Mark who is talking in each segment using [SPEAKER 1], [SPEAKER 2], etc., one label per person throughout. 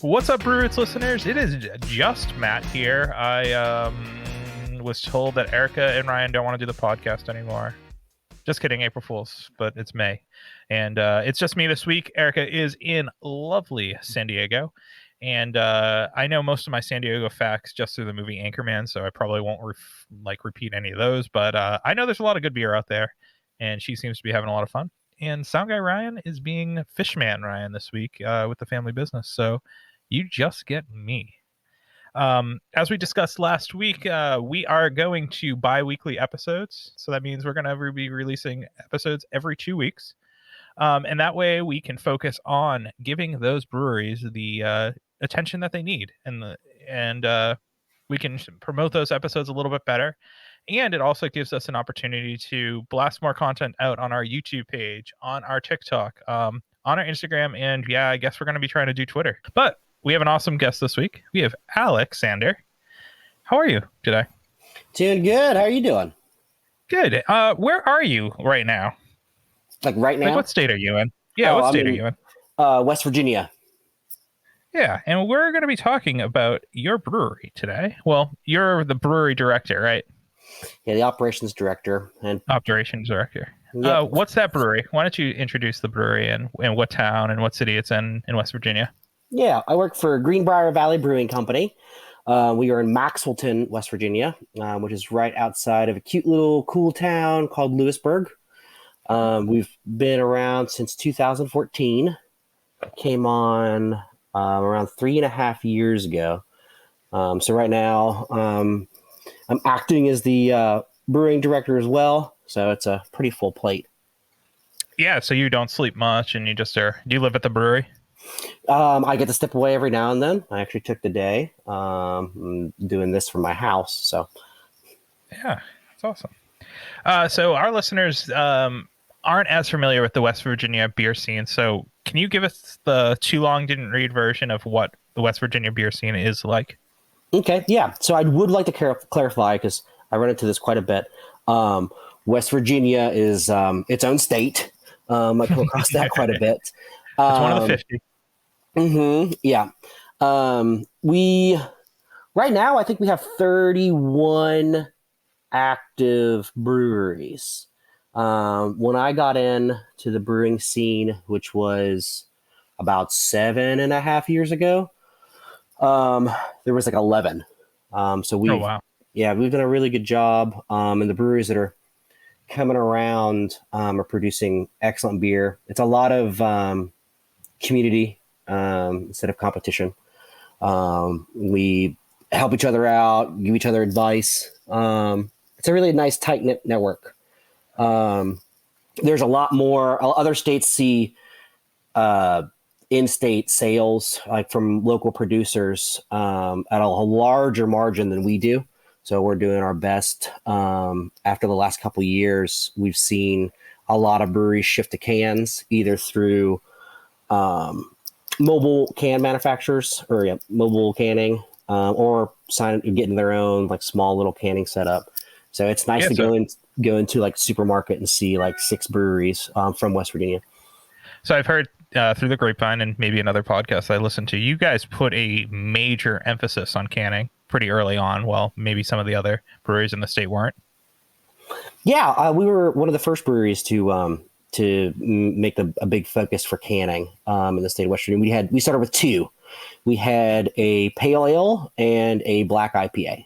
[SPEAKER 1] What's up, Brew Roots listeners? It is just Matt here. I was told that Erica and Ryan don't want to do the podcast anymore. Just kidding, April Fools, but it's May. And it's just me this week. Erica is in lovely San Diego. And I know most of my San Diego facts just through the movie Anchorman, so I probably won't repeat any of those. But I know there's a lot of good beer out there, and she seems to be having a lot of fun. And Sound Guy Ryan is being Fishman Ryan this week with the family business. So you just get me. As we discussed last week, we are going to bi-weekly episodes. So that means we're going to be releasing episodes every 2 weeks. And that way we can focus on giving those breweries the attention that they need. And we can promote those episodes a little bit better. And it also gives us an opportunity to blast more content out on our YouTube page, on our TikTok, on our Instagram. And yeah, I guess we're going to be trying to do Twitter. But we have an awesome guest this week. We have Alexander. How are you today?
[SPEAKER 2] Doing good. How are you doing?
[SPEAKER 1] Good. Where are you right now?
[SPEAKER 2] Like right now?
[SPEAKER 1] Like what state are you in? Yeah, what state are you in?
[SPEAKER 2] West Virginia.
[SPEAKER 1] Yeah, and we're going to be talking about your brewery today. Well, you're the brewery director, right?
[SPEAKER 2] Yeah, the operations director. And
[SPEAKER 1] operations director.
[SPEAKER 2] Yep.
[SPEAKER 1] What's that brewery? Why don't you introduce the brewery and what town and what city it's in West Virginia?
[SPEAKER 2] Yeah, I work for Greenbrier Valley Brewing Company. We are in Maxwellton, West Virginia, which is right outside of a cute little cool town called Lewisburg. We've been around since 2014. Came on around 3.5 years ago. So right now, I'm acting as the brewing director as well. So it's a pretty full plate.
[SPEAKER 1] Yeah, so you don't sleep much and you just are. Do you live at the brewery?
[SPEAKER 2] I get to step away every now and then. I actually took the day. I'm doing this from my house. So
[SPEAKER 1] yeah, that's awesome. So our listeners aren't as familiar with the West Virginia beer scene. So can you give us the too long didn't read version of what the West Virginia beer scene is like?
[SPEAKER 2] Okay, yeah. So I would like to clarify, because I run into this quite a bit. West Virginia is its own state. I come across that quite a bit.
[SPEAKER 1] It's one of the 50.
[SPEAKER 2] Yeah. We right now, I think we have 31 active breweries. When I got in to the brewing scene, which was about 7.5 years ago, there was like 11. So we,
[SPEAKER 1] wow.
[SPEAKER 2] Yeah, we've done a really good job. And the breweries that are coming around are producing excellent beer. It's a lot of community instead of competition. We help each other out, give each other advice. It's a really nice, tight-knit network. There's a lot more. Other states see in-state sales, like from local producers, at a larger margin than we do. So we're doing our best. After the last couple of years, we've seen a lot of breweries shift to cans, either through mobile can manufacturers or mobile canning, or getting their own like small little canning setup. So it's nice to go into like supermarket and see like 6 breweries from West Virginia.
[SPEAKER 1] So I've heard through the grapevine and maybe another podcast I listened to, you guys put a major emphasis on canning pretty early on. Well, maybe some of the other breweries in the state weren't. Yeah,
[SPEAKER 2] we were one of the first breweries to make a big focus for canning in the state of West Virginia. We started with 2. We had a pale ale and a black IPA,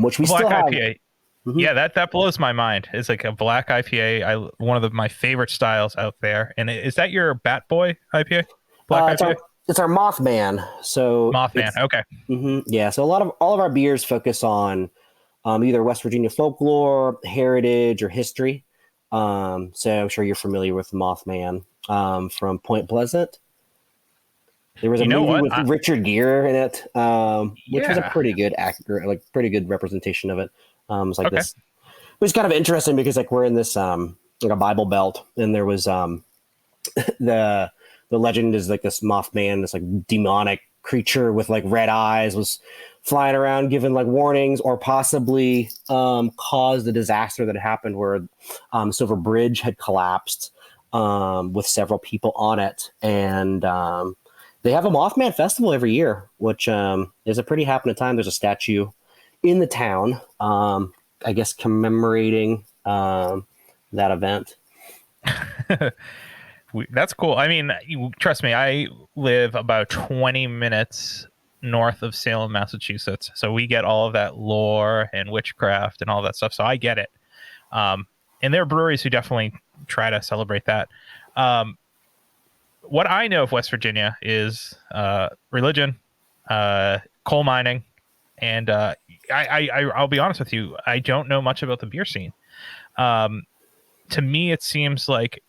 [SPEAKER 2] which we still have.
[SPEAKER 1] IPA. Mm-hmm. Yeah, that blows my mind. It's like a black IPA, one of my favorite styles out there. And is that your BatBoy IPA? Black IPA?
[SPEAKER 2] It's our Mothman. So
[SPEAKER 1] Mothman, okay.
[SPEAKER 2] Yeah, so all of our beers focus on either West Virginia folklore, heritage, or history. So I'm sure you're familiar with Mothman from Point Pleasant. There was a movie with Richard Gere in it, which was a pretty good pretty good representation of it. It's like this. It was kind of interesting because like we're in this like a Bible Belt, and there was the legend is like this Mothman, this like demonic creature with like red eyes, was flying around giving like warnings, or possibly caused the disaster that happened where Silver Bridge had collapsed with several people on it, and They have a Mothman Festival every year, which is a pretty happening time. There's a statue in the town, I guess commemorating that event.
[SPEAKER 1] That's cool. I mean, trust me, I live about 20 minutes north of Salem, Massachusetts. So we get all of that lore and witchcraft and all that stuff. So I get it. And there are breweries who definitely try to celebrate that. What I know of West Virginia is religion, coal mining, and I'll be honest with you, I don't know much about the beer scene. To me, it seems like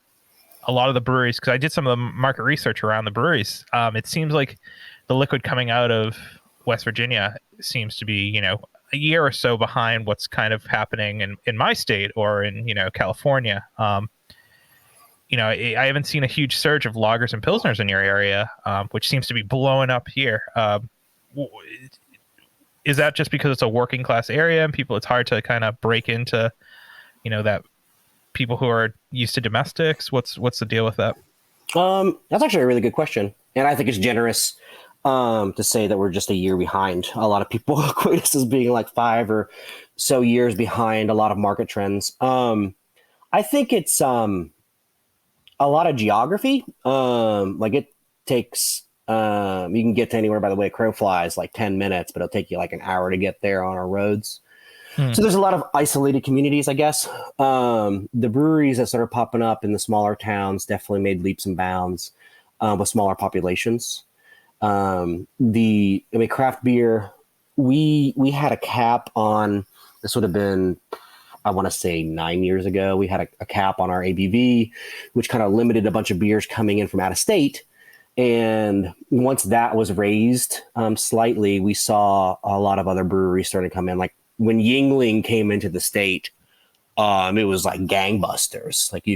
[SPEAKER 1] a lot of the breweries, because I did some of the market research around the breweries, it seems like the liquid coming out of West Virginia seems to be, a year or so behind what's kind of happening in my state or in, California. I haven't seen a huge surge of lagers and pilsners in your area, which seems to be blowing up here. Is that just because it's a working class area and it's hard to kind of break into, that people who are used to domestics? What's the deal with that?
[SPEAKER 2] That's actually a really good question. And I think it's generous to say that we're just a year behind. A lot of people equate us as being like 5 or so years behind a lot of market trends. I think it's a lot of geography. Like it takes, you can get to anywhere by the way crow flies like 10 minutes, but it'll take you like an hour to get there on our roads. So there's a lot of isolated communities, I guess. The breweries that started popping up in the smaller towns definitely made leaps and bounds with smaller populations. Craft beer, we had a cap on, this would have been, I want to say 9 years ago, we had a cap on our ABV, which kind of limited a bunch of beers coming in from out of state. And once that was raised slightly, we saw a lot of other breweries starting to come in. Like when Yuengling came into the state, it was like gangbusters. Like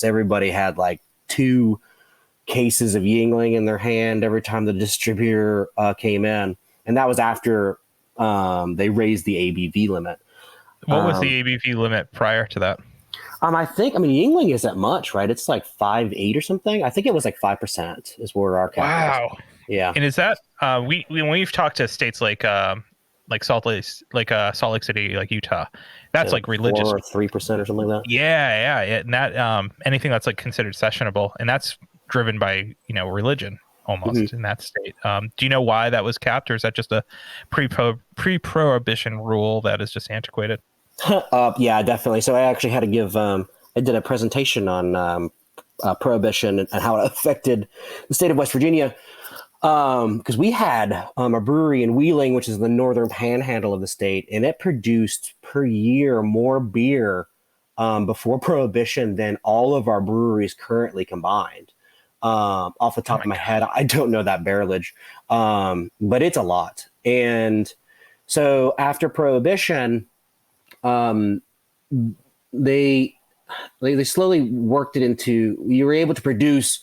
[SPEAKER 2] everybody had like 2 cases of Yuengling in their hand every time the distributor came in. And that was after they raised the ABV limit.
[SPEAKER 1] What was the ABV limit prior to that?
[SPEAKER 2] Yuengling isn't much, right? It's like 5.8 or something. I think it was like 5% is where our cap was. Yeah.
[SPEAKER 1] And is that when we've talked to states like Salt Lake City, like Utah, that's like religious,
[SPEAKER 2] 4 or 3% or something like that.
[SPEAKER 1] Yeah. And that anything that's like considered sessionable, and that's driven by religion almost in that state. Do you know why that was capped, or is that just a pre-prohibition rule that is just antiquated?
[SPEAKER 2] Yeah, definitely. So I actually had to give I did a presentation on prohibition and how it affected the state of West Virginia, because we had a brewery in Wheeling, which is the northern panhandle of the state, and it produced per year more beer before prohibition than all of our breweries currently combined. Off the top of my head, I don't know that barrelage, but it's a lot. And so after prohibition, they slowly worked it into, you were able to produce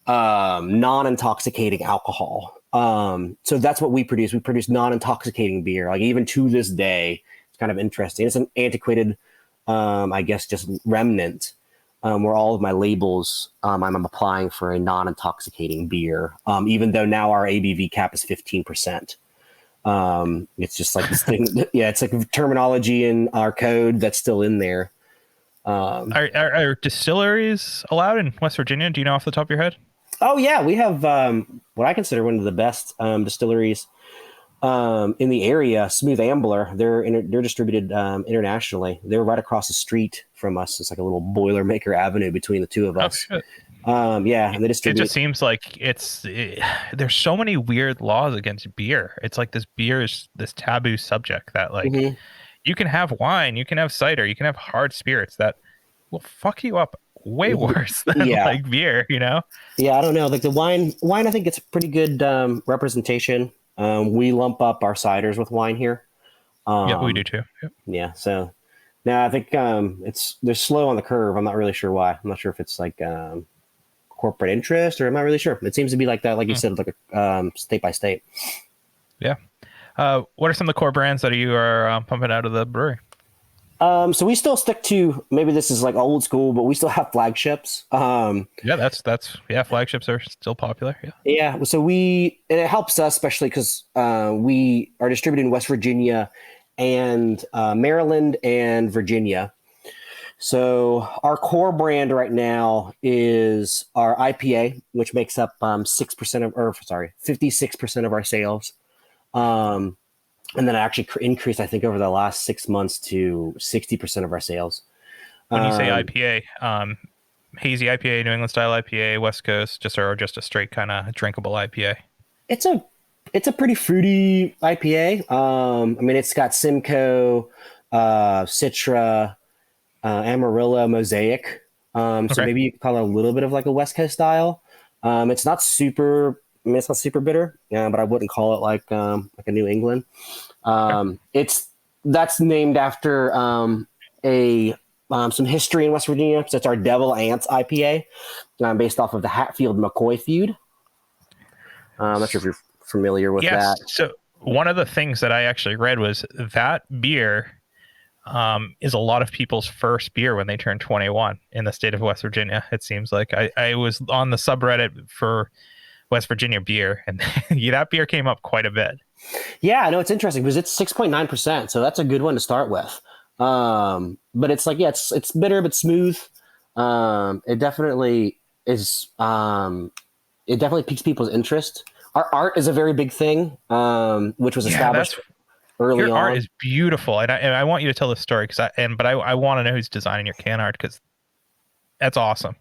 [SPEAKER 2] non-intoxicating alcohol. So that's what we produce. We produce non-intoxicating beer. Like even to this day, it's kind of interesting. It's an antiquated, I guess, just remnant. Where all of my labels, I'm applying for a non-intoxicating beer, even though now our ABV cap is 15%. It's just like this thing. Yeah, it's like terminology in our code that's still in there.
[SPEAKER 1] Are distilleries allowed in West Virginia? Do you know off the top of your head?
[SPEAKER 2] Oh yeah, we have what I consider one of the best distilleries in the area. Smooth Ambler. They're distributed internationally. They're right across the street from us. It's like a little Boilermaker Avenue between the two of us.
[SPEAKER 1] Oh, shit.
[SPEAKER 2] Yeah, and they distribute.
[SPEAKER 1] It just seems like there's so many weird laws against beer. It's like this beer is this taboo subject that like you can have wine, you can have cider, you can have hard spirits that will fuck you up way worse than like beer, Yeah,
[SPEAKER 2] I don't know. Like the wine, I think it's pretty good representation. We lump up our ciders with wine here.
[SPEAKER 1] Yeah, we do too. Yep.
[SPEAKER 2] Yeah, so now I think they're slow on the curve. I'm not really sure why. I'm not sure if it's like corporate interest, or I'm not really sure. It seems to be like that, like you said, like a state by state.
[SPEAKER 1] Yeah. What are some of the core brands that you are pumping out of the brewery?
[SPEAKER 2] So we still stick to, maybe this is like old school, but we still have Flagships.
[SPEAKER 1] Yeah, that's flagships are still popular. Yeah.
[SPEAKER 2] Yeah, so and it helps us especially because we are distributed in West Virginia and Maryland and Virginia. So our core brand right now is our IPA, which makes up 56% of our sales. And then it actually increased, I think, over the last 6 months to 60% of our sales.
[SPEAKER 1] When you say IPA, hazy IPA, New England style IPA, West Coast, just a straight kind of drinkable IPA.
[SPEAKER 2] It's a pretty fruity IPA. I mean, it's got Simcoe, Citra, Amarillo, Mosaic. So maybe you could call it a little bit of like a West Coast style. It's not super bitter, but I wouldn't call it like a New England. That's named after some history in West Virginia. So it's our Devil Ants IPA, based off of the Hatfield McCoy feud. I'm not sure if you're familiar with that.
[SPEAKER 1] So one of the things that I actually read was that beer is a lot of people's first beer when they turn 21 in the state of West Virginia. It seems like I was on the subreddit for West Virginia beer, and that beer came up quite a bit.
[SPEAKER 2] Yeah, no, it's interesting because it's 6.9%, so that's a good one to start with. But it's like, it's bitter but smooth. It definitely is. It definitely piques people's interest. Our art is a very big thing, which was established early on.
[SPEAKER 1] Your art is beautiful, and I want you to tell the story but I want to know who's designing your can art because that's awesome.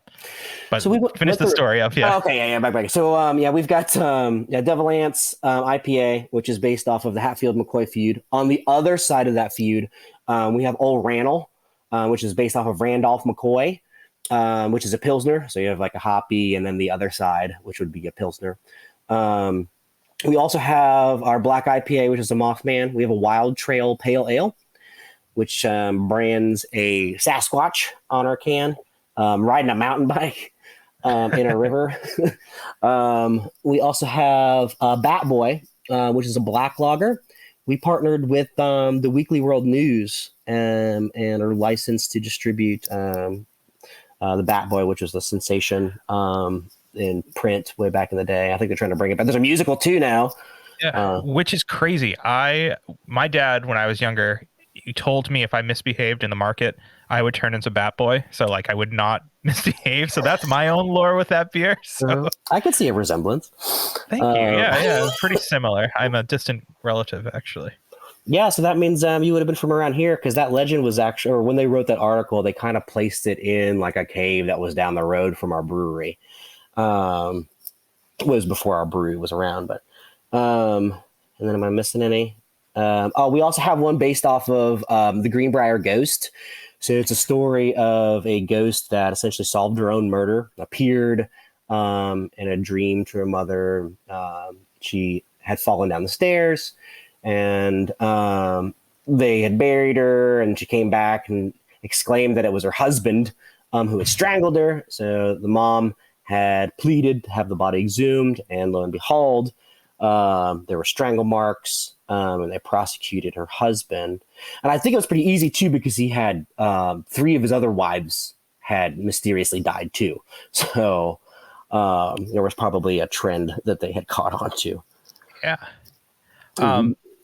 [SPEAKER 1] But so finish the story up. Yeah.
[SPEAKER 2] Oh, okay. Yeah. Back. So, we've got Devil Ants IPA, which is based off of the Hatfield McCoy feud. On the other side of that feud, we have Old Rannell, which is based off of Randolph McCoy, which is a Pilsner. So you have like a hoppy, and then the other side, which would be a Pilsner. We also have our Black IPA, which is a Mothman. We have a Wild Trail Pale Ale, which brands a Sasquatch on our can, riding a mountain bike in a river. We also have BatBoy, which is a black lager. We partnered with the Weekly World News and are licensed to distribute the BatBoy, which was the sensation in print way back in the day. I think they're trying to bring it back. There's a musical too now.
[SPEAKER 1] Yeah, which is crazy. My dad, when I was younger, he told me if I misbehaved in the market, I would turn into BatBoy. So like I would not misbehave. So that's my own lore with that beer. So
[SPEAKER 2] I could see a resemblance.
[SPEAKER 1] Thank you. Yeah, pretty similar. I'm a distant relative, actually.
[SPEAKER 2] Yeah, so that means you would have been from around here because that legend was actually, or when they wrote that article, they kind of placed it in like a cave that was down the road from our brewery. It was before our brewery was around, but and then am I missing any? We also have one based off of the Greenbrier ghost. So it's a story of a ghost that essentially solved her own murder, appeared in a dream to her mother. She had fallen down the stairs, and they had buried her, and she came back and exclaimed that it was her husband who had strangled her. So the mom had pleaded to have the body exhumed, and lo and behold, there were strangle marks, and they prosecuted her husband. And I think it was pretty easy too, because he had 3 of his other wives had mysteriously died too. So there was probably a trend that they had caught on to.
[SPEAKER 1] Yeah.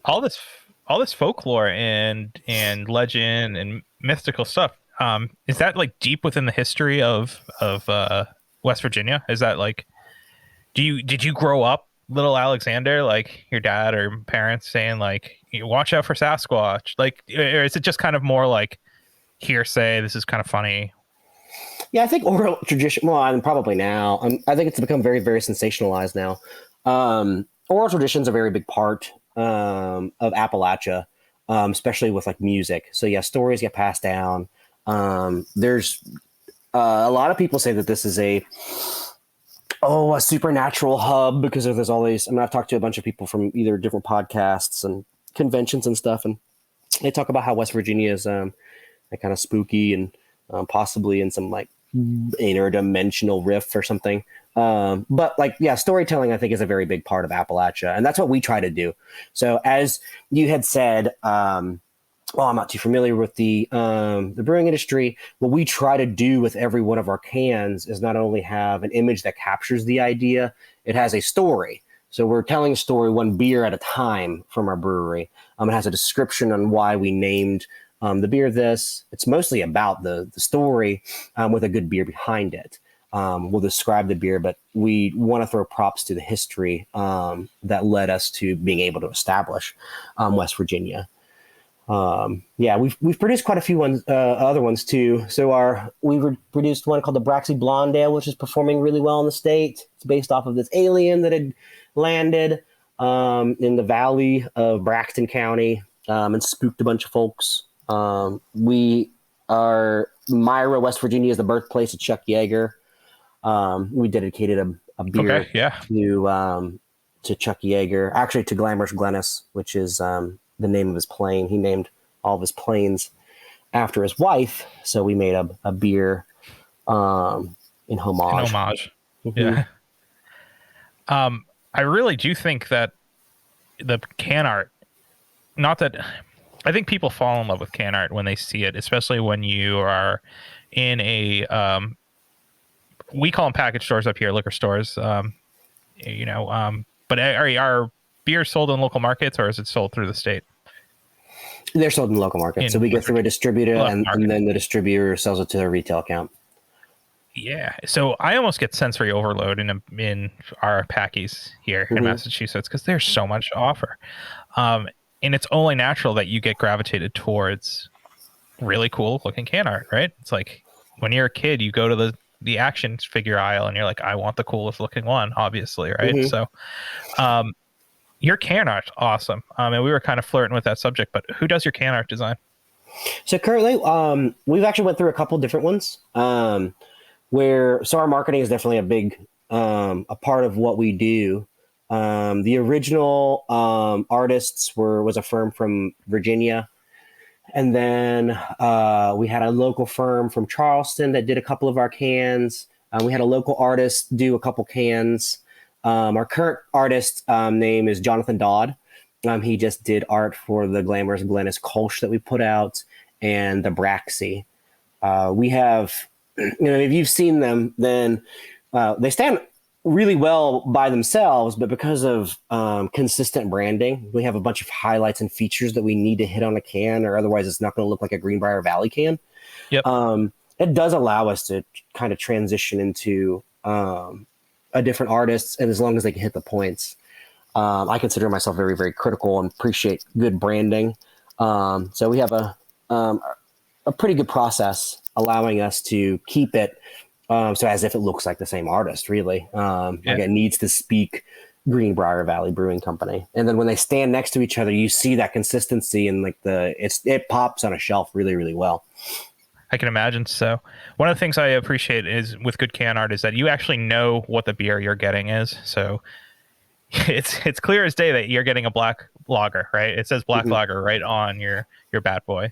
[SPEAKER 1] All this folklore and legend and mystical stuff. Is that like deep within the history of West Virginia? Is that like, did you grow up little Alexander, like your dad or parents saying like, watch out for Sasquatch? Like, or is it just kind of more like hearsay? This is kind of funny.
[SPEAKER 2] Yeah, I think oral tradition. Well, and probably now. I think it's become very, very sensationalized now. Oral tradition is a very big part of Appalachia, especially with like music. So yeah, stories get passed down. There's a lot of people say that this is a supernatural hub because there's all these. I mean, I've talked to a bunch of people from either different podcasts and conventions and stuff, and they talk about how West Virginia is kind of spooky and possibly in some like interdimensional rift or something. But like, yeah, storytelling, I think, is a very big part of Appalachia, and that's what we try to do. So as you had said, well, I'm not too familiar with the brewing industry. What we try to do with every one of our cans is not only have an image that captures the idea, it has a story. So we're telling a story one beer at a time from our brewery. It has a description on why we named the beer this. It's mostly about the story with a good beer behind it. We'll describe the beer, but we want to throw props to the history that led us to being able to establish West Virginia. We've produced quite a few other ones too. So we've produced one called the Braxy Blonde Ale, which is performing really well in the state. It's based off of this alien that had landed in the valley of Braxton County and spooked a bunch of folks. Myra, West Virginia is the birthplace of Chuck Yeager. We dedicated a beer to Chuck Yeager, actually to Glamorous Glennis, which is the name of his plane. He named all of his planes after his wife, so we made a beer in homage.
[SPEAKER 1] Mm-hmm. Yeah. I really do think that the can art, not that I think people fall in love with can art when they see it, especially when you are in a we call them package stores up here, liquor stores. But are beers sold in local markets, or is it sold through the state?
[SPEAKER 2] They're sold in local markets. So we go through a distributor, and then the distributor sells it to their retail account.
[SPEAKER 1] Yeah. So I almost get sensory overload in our packies here in Massachusetts because there's so much to offer. And it's only natural that you get gravitated towards really cool looking can art, right? It's like when you're a kid, you go to the action figure aisle and you're like, I want the coolest looking one, obviously, right? Mm-hmm. So your can art's awesome. And we were kind of flirting with that subject, but who does your can art design?
[SPEAKER 2] So currently, we've actually went through a couple different ones so our marketing is definitely a big a part of what we do. The original artists was a firm from Virginia. And then we had a local firm from Charleston that did a couple of our cans. We had a local artist do a couple cans. Our current artist name is Jonathan Dodd. He just did art for the Glamorous Glennis Kolsch that we put out and the Braxy. We have, if you've seen them, then they stand really well by themselves, but because of consistent branding, we have a bunch of highlights and features that we need to hit on a can, or otherwise it's not going to look like a Greenbrier Valley can.
[SPEAKER 1] Yep.
[SPEAKER 2] It does allow us to kind of transition into a different artist, and as long as they can hit the points. I consider myself very, very critical and appreciate good branding. So we have a pretty good process allowing us to keep it so as if it looks like the same artist, really. Like it needs to speak Greenbrier Valley Brewing Company. And then when they stand next to each other, you see that consistency and like it pops on a shelf really, really well.
[SPEAKER 1] I can imagine. So one of the things I appreciate is with good can art is that you actually know what the beer you're getting is. So it's clear as day that you're getting a black lager, right? It says black lager right on your BatBoy.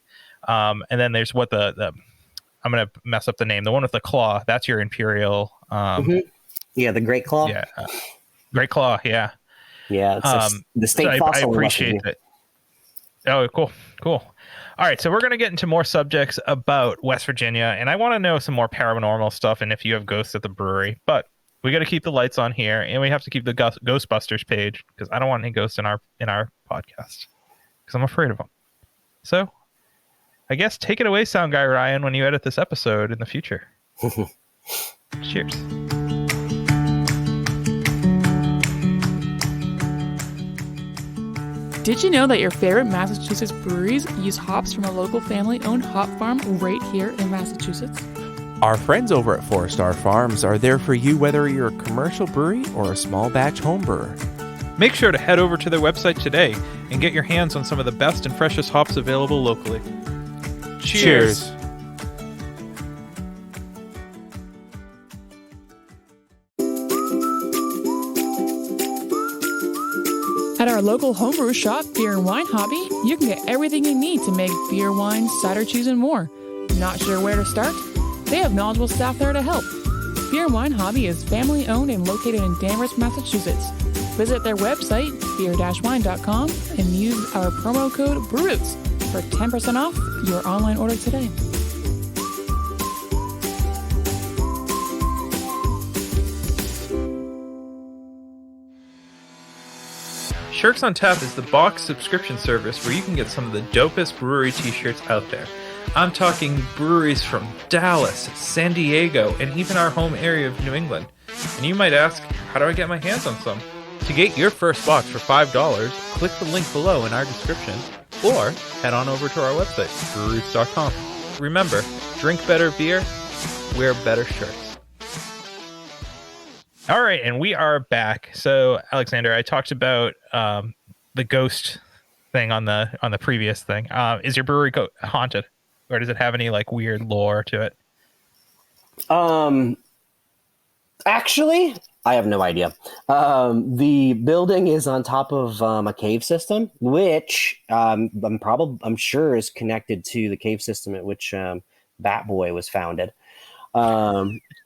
[SPEAKER 1] And then there's what the I'm going to mess up the name. The one with the claw, that's your Imperial.
[SPEAKER 2] Yeah, the Great Claw.
[SPEAKER 1] Yeah. Great Claw, yeah.
[SPEAKER 2] Yeah, it's the state fossil.
[SPEAKER 1] I appreciate it. Oh, cool. All right, so we're going to get into more subjects about West Virginia, and I want to know some more paranormal stuff and if you have ghosts at the brewery. But we got to keep the lights on here, and we have to keep the Ghostbusters page because I don't want any ghosts in our podcast because I'm afraid of them. So I guess take it away, sound guy Ryan, when you edit this episode in the future. Cheers.
[SPEAKER 3] Did you know that your favorite Massachusetts breweries use hops from a local family-owned hop farm right here in Massachusetts?
[SPEAKER 4] Our friends over at 4 Star Farms are there for you whether you're a commercial brewery or a small batch home brewer.
[SPEAKER 1] Make sure to head over to their website today and get your hands on some of the best and freshest hops available locally. Cheers.
[SPEAKER 3] At our local homebrew shop, Beer and Wine Hobby, you can get everything you need to make beer, wine, cider, cheese, and more. Not sure where to start? They have knowledgeable staff there to help. Beer and Wine Hobby is family-owned and located in Danvers, Massachusetts. Visit their website, beer-wine.com, and use our promo code BREWROOTS for 10% off your online order today.
[SPEAKER 1] Shirks on Tap is the box subscription service where you can get some of the dopest brewery t-shirts out there. I'm talking breweries from Dallas, San Diego, and even our home area of New England. And you might ask, how do I get my hands on some? To get your first box for $5, click the link below in our description, or head on over to our website, breweroots.com. Remember, drink better beer, wear better shirts. All right, and we are back. So, Alexander, I talked about the ghost thing on the previous thing. Is your brewery haunted, or does it have any like weird lore to it?
[SPEAKER 2] Actually, I have no idea. The building is on top of a cave system, which I'm sure is connected to the cave system at which BatBoy was founded.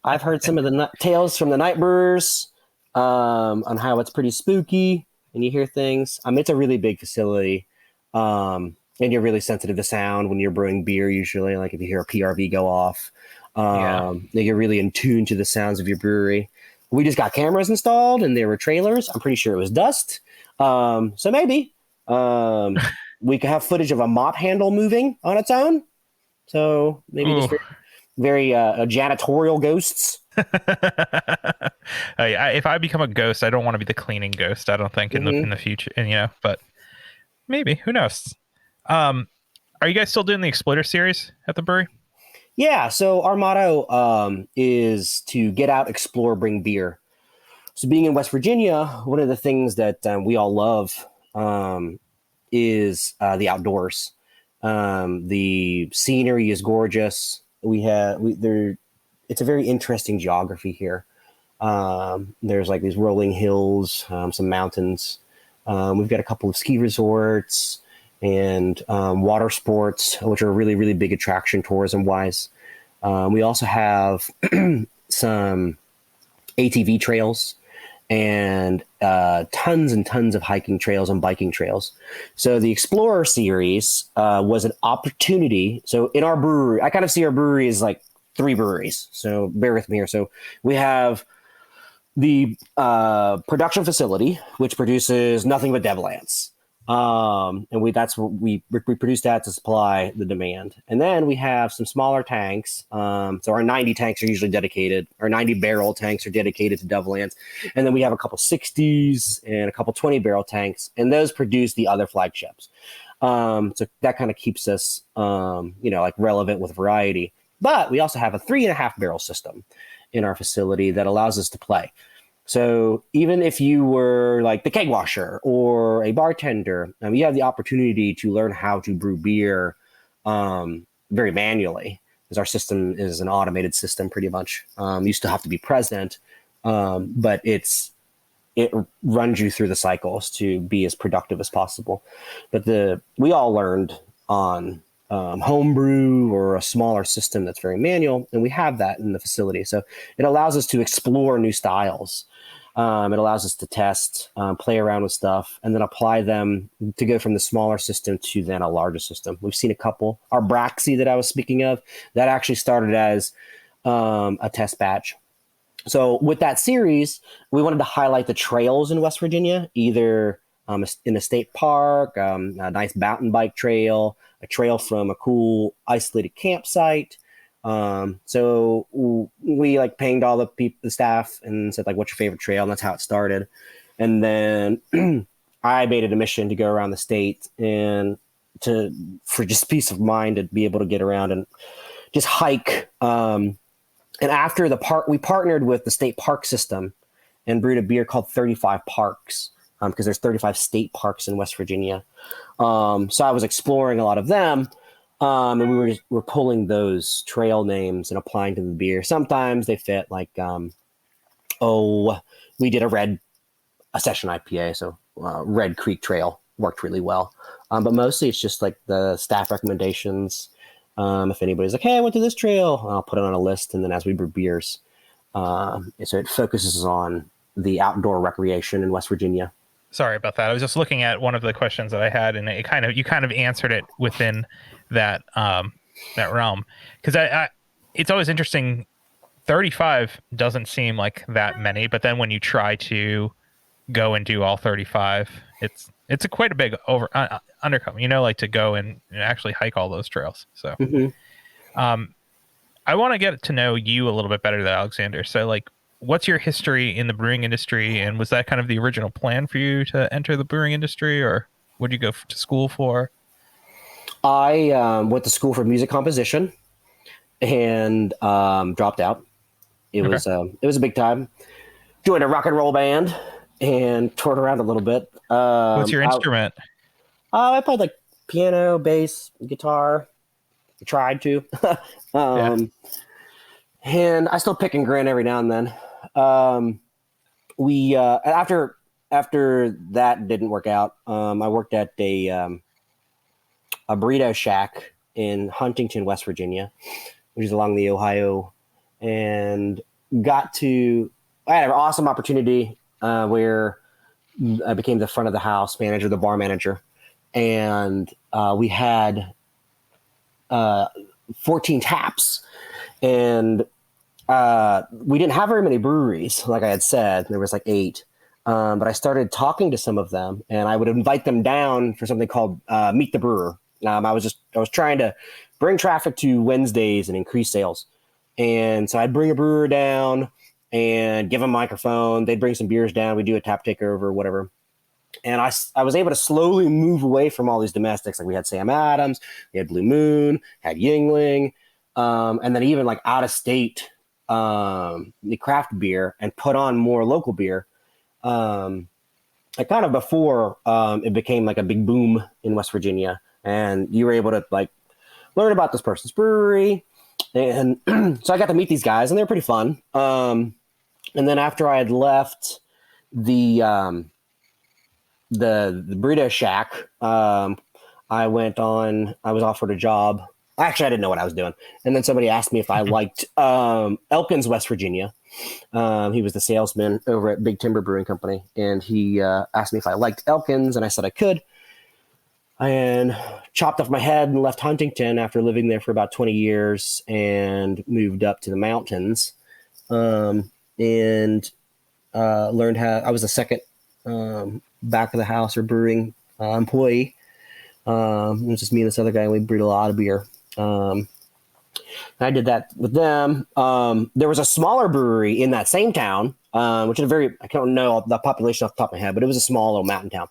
[SPEAKER 2] I've heard some of the tales from the night brewers on how it's pretty spooky and you hear things. It's a really big facility, and you're really sensitive to sound when you're brewing beer. Usually, like if you hear a PRV go off, you're really in tune to the sounds of your brewery. We just got cameras installed, and there were trailers. I'm pretty sure it was dust. So maybe we could have footage of a mop handle moving on its own. So maybe just very janitorial ghosts.
[SPEAKER 1] If I become a ghost, I don't want to be the cleaning ghost. I don't think in the future, and but maybe, who knows? Are you guys still doing the Exploiter series at the brewery?
[SPEAKER 2] Yeah. So our motto is to get out, explore, bring beer. So being in West Virginia, one of the things that we all love is the outdoors. The scenery is gorgeous. It's a very interesting geography here. There's like these rolling hills, some mountains. We've got a couple of ski resorts and water sports, which are a really, really big attraction tourism wise. We also have some ATV trails and tons and tons of hiking trails and biking trails. So the Explorer series was an opportunity. So in our brewery, I kind of see our brewery as like 3 breweries. So bear with me here. So we have the production facility, which produces nothing but Devil Ants. And we produce that to supply the demand. And then we have some smaller tanks. So our 90 tanks are usually dedicated. Our 90 barrel tanks are dedicated to Devil Ants. And then we have a couple 60s and a couple 20 barrel tanks. And those produce the other flagships. So that kind of keeps us, like relevant with variety. But we also have a 3.5 barrel system in our facility that allows us to play. So even if you were like the keg washer or a bartender, you have the opportunity to learn how to brew beer very manually, because our system is an automated system pretty much. You still have to be present, but it runs you through the cycles to be as productive as possible. But we all learned on homebrew or a smaller system that's very manual, and we have that in the facility. So it allows us to explore new styles. It allows us to test, play around with stuff, and then apply them to go from the smaller system to then a larger system. We've seen a couple. Our Braxy that I was speaking of, that actually started as a test batch. So with that series, we wanted to highlight the trails in West Virginia, either in a state park, a nice mountain bike trail, a trail from a cool isolated campsite. So we like pinged all the staff and said like, what's your favorite trail? And that's how it started. And then I made it a mission to go around the state and for just peace of mind to be able to get around and just hike. And after we partnered with the state park system and brewed a beer called 35 Parks. Because there's 35 state parks in West Virginia. So I was exploring a lot of them. And we were pulling those trail names and applying to the beer. Sometimes they fit like, we did a session IPA. So Red Creek Trail worked really well. But mostly it's just like the staff recommendations. If anybody's like, hey, I went to this trail, I'll put it on a list. And then as we brew beers, so it focuses on the outdoor recreation in West Virginia.
[SPEAKER 1] Sorry about that. I was just looking at one of the questions that I had, and you kind of answered it within that that realm. Because it's always interesting. 35 doesn't seem like that many, but then when you try to go and do all 35, it's quite a big undercoming. Like to go and actually hike all those trails. So, I want to get to know you a little bit better, though, Alexander. So, like, what's your history in the brewing industry, and was that kind of the original plan for you to enter the brewing industry, or what did you go to school for?
[SPEAKER 2] I went to school for music composition and dropped out. It was a big time. Joined a rock and roll band and toured around a little bit.
[SPEAKER 1] What's your instrument?
[SPEAKER 2] I played like piano, bass, guitar. I tried to. And I still pick and grin every now and then. We after that didn't work out. I worked at a Burrito Shack in Huntington, West Virginia, which is along the Ohio, and I had an awesome opportunity where I became the front of the house manager, the bar manager, and we had 14 taps, and we didn't have very many breweries, like I had said. There was like 8. But I started talking to some of them, and I would invite them down for something called Meet the Brewer. I was trying to bring traffic to Wednesdays and increase sales. And so I'd bring a brewer down and give them a microphone. They'd bring some beers down. We'd do a tap takeover or whatever. And I was able to slowly move away from all these domestics. Like we had Sam Adams, we had Blue Moon, had Yingling, and then even like out of state, the craft beer, and put on more local beer. Like kind of before it became like a big boom in West Virginia, and you were able to like learn about this person's brewery. And so I got to meet these guys, and they were pretty fun. And then after I had left the Burrito Shack, I was offered a job. Actually, I didn't know what I was doing. And then somebody asked me if I liked Elkins, West Virginia. He was the salesman over at Big Timber Brewing Company. And he asked me if I liked Elkins, and I said I could. And chopped off my head and left Huntington after living there for about 20 years and moved up to the mountains. And learned how I was the second back of the house or brewing employee. It was just me and this other guy, and we brewed a lot of beer. I did that with them. There was a smaller brewery in that same town, which is I don't know the population off the top of my head, but it was a small little mountain town.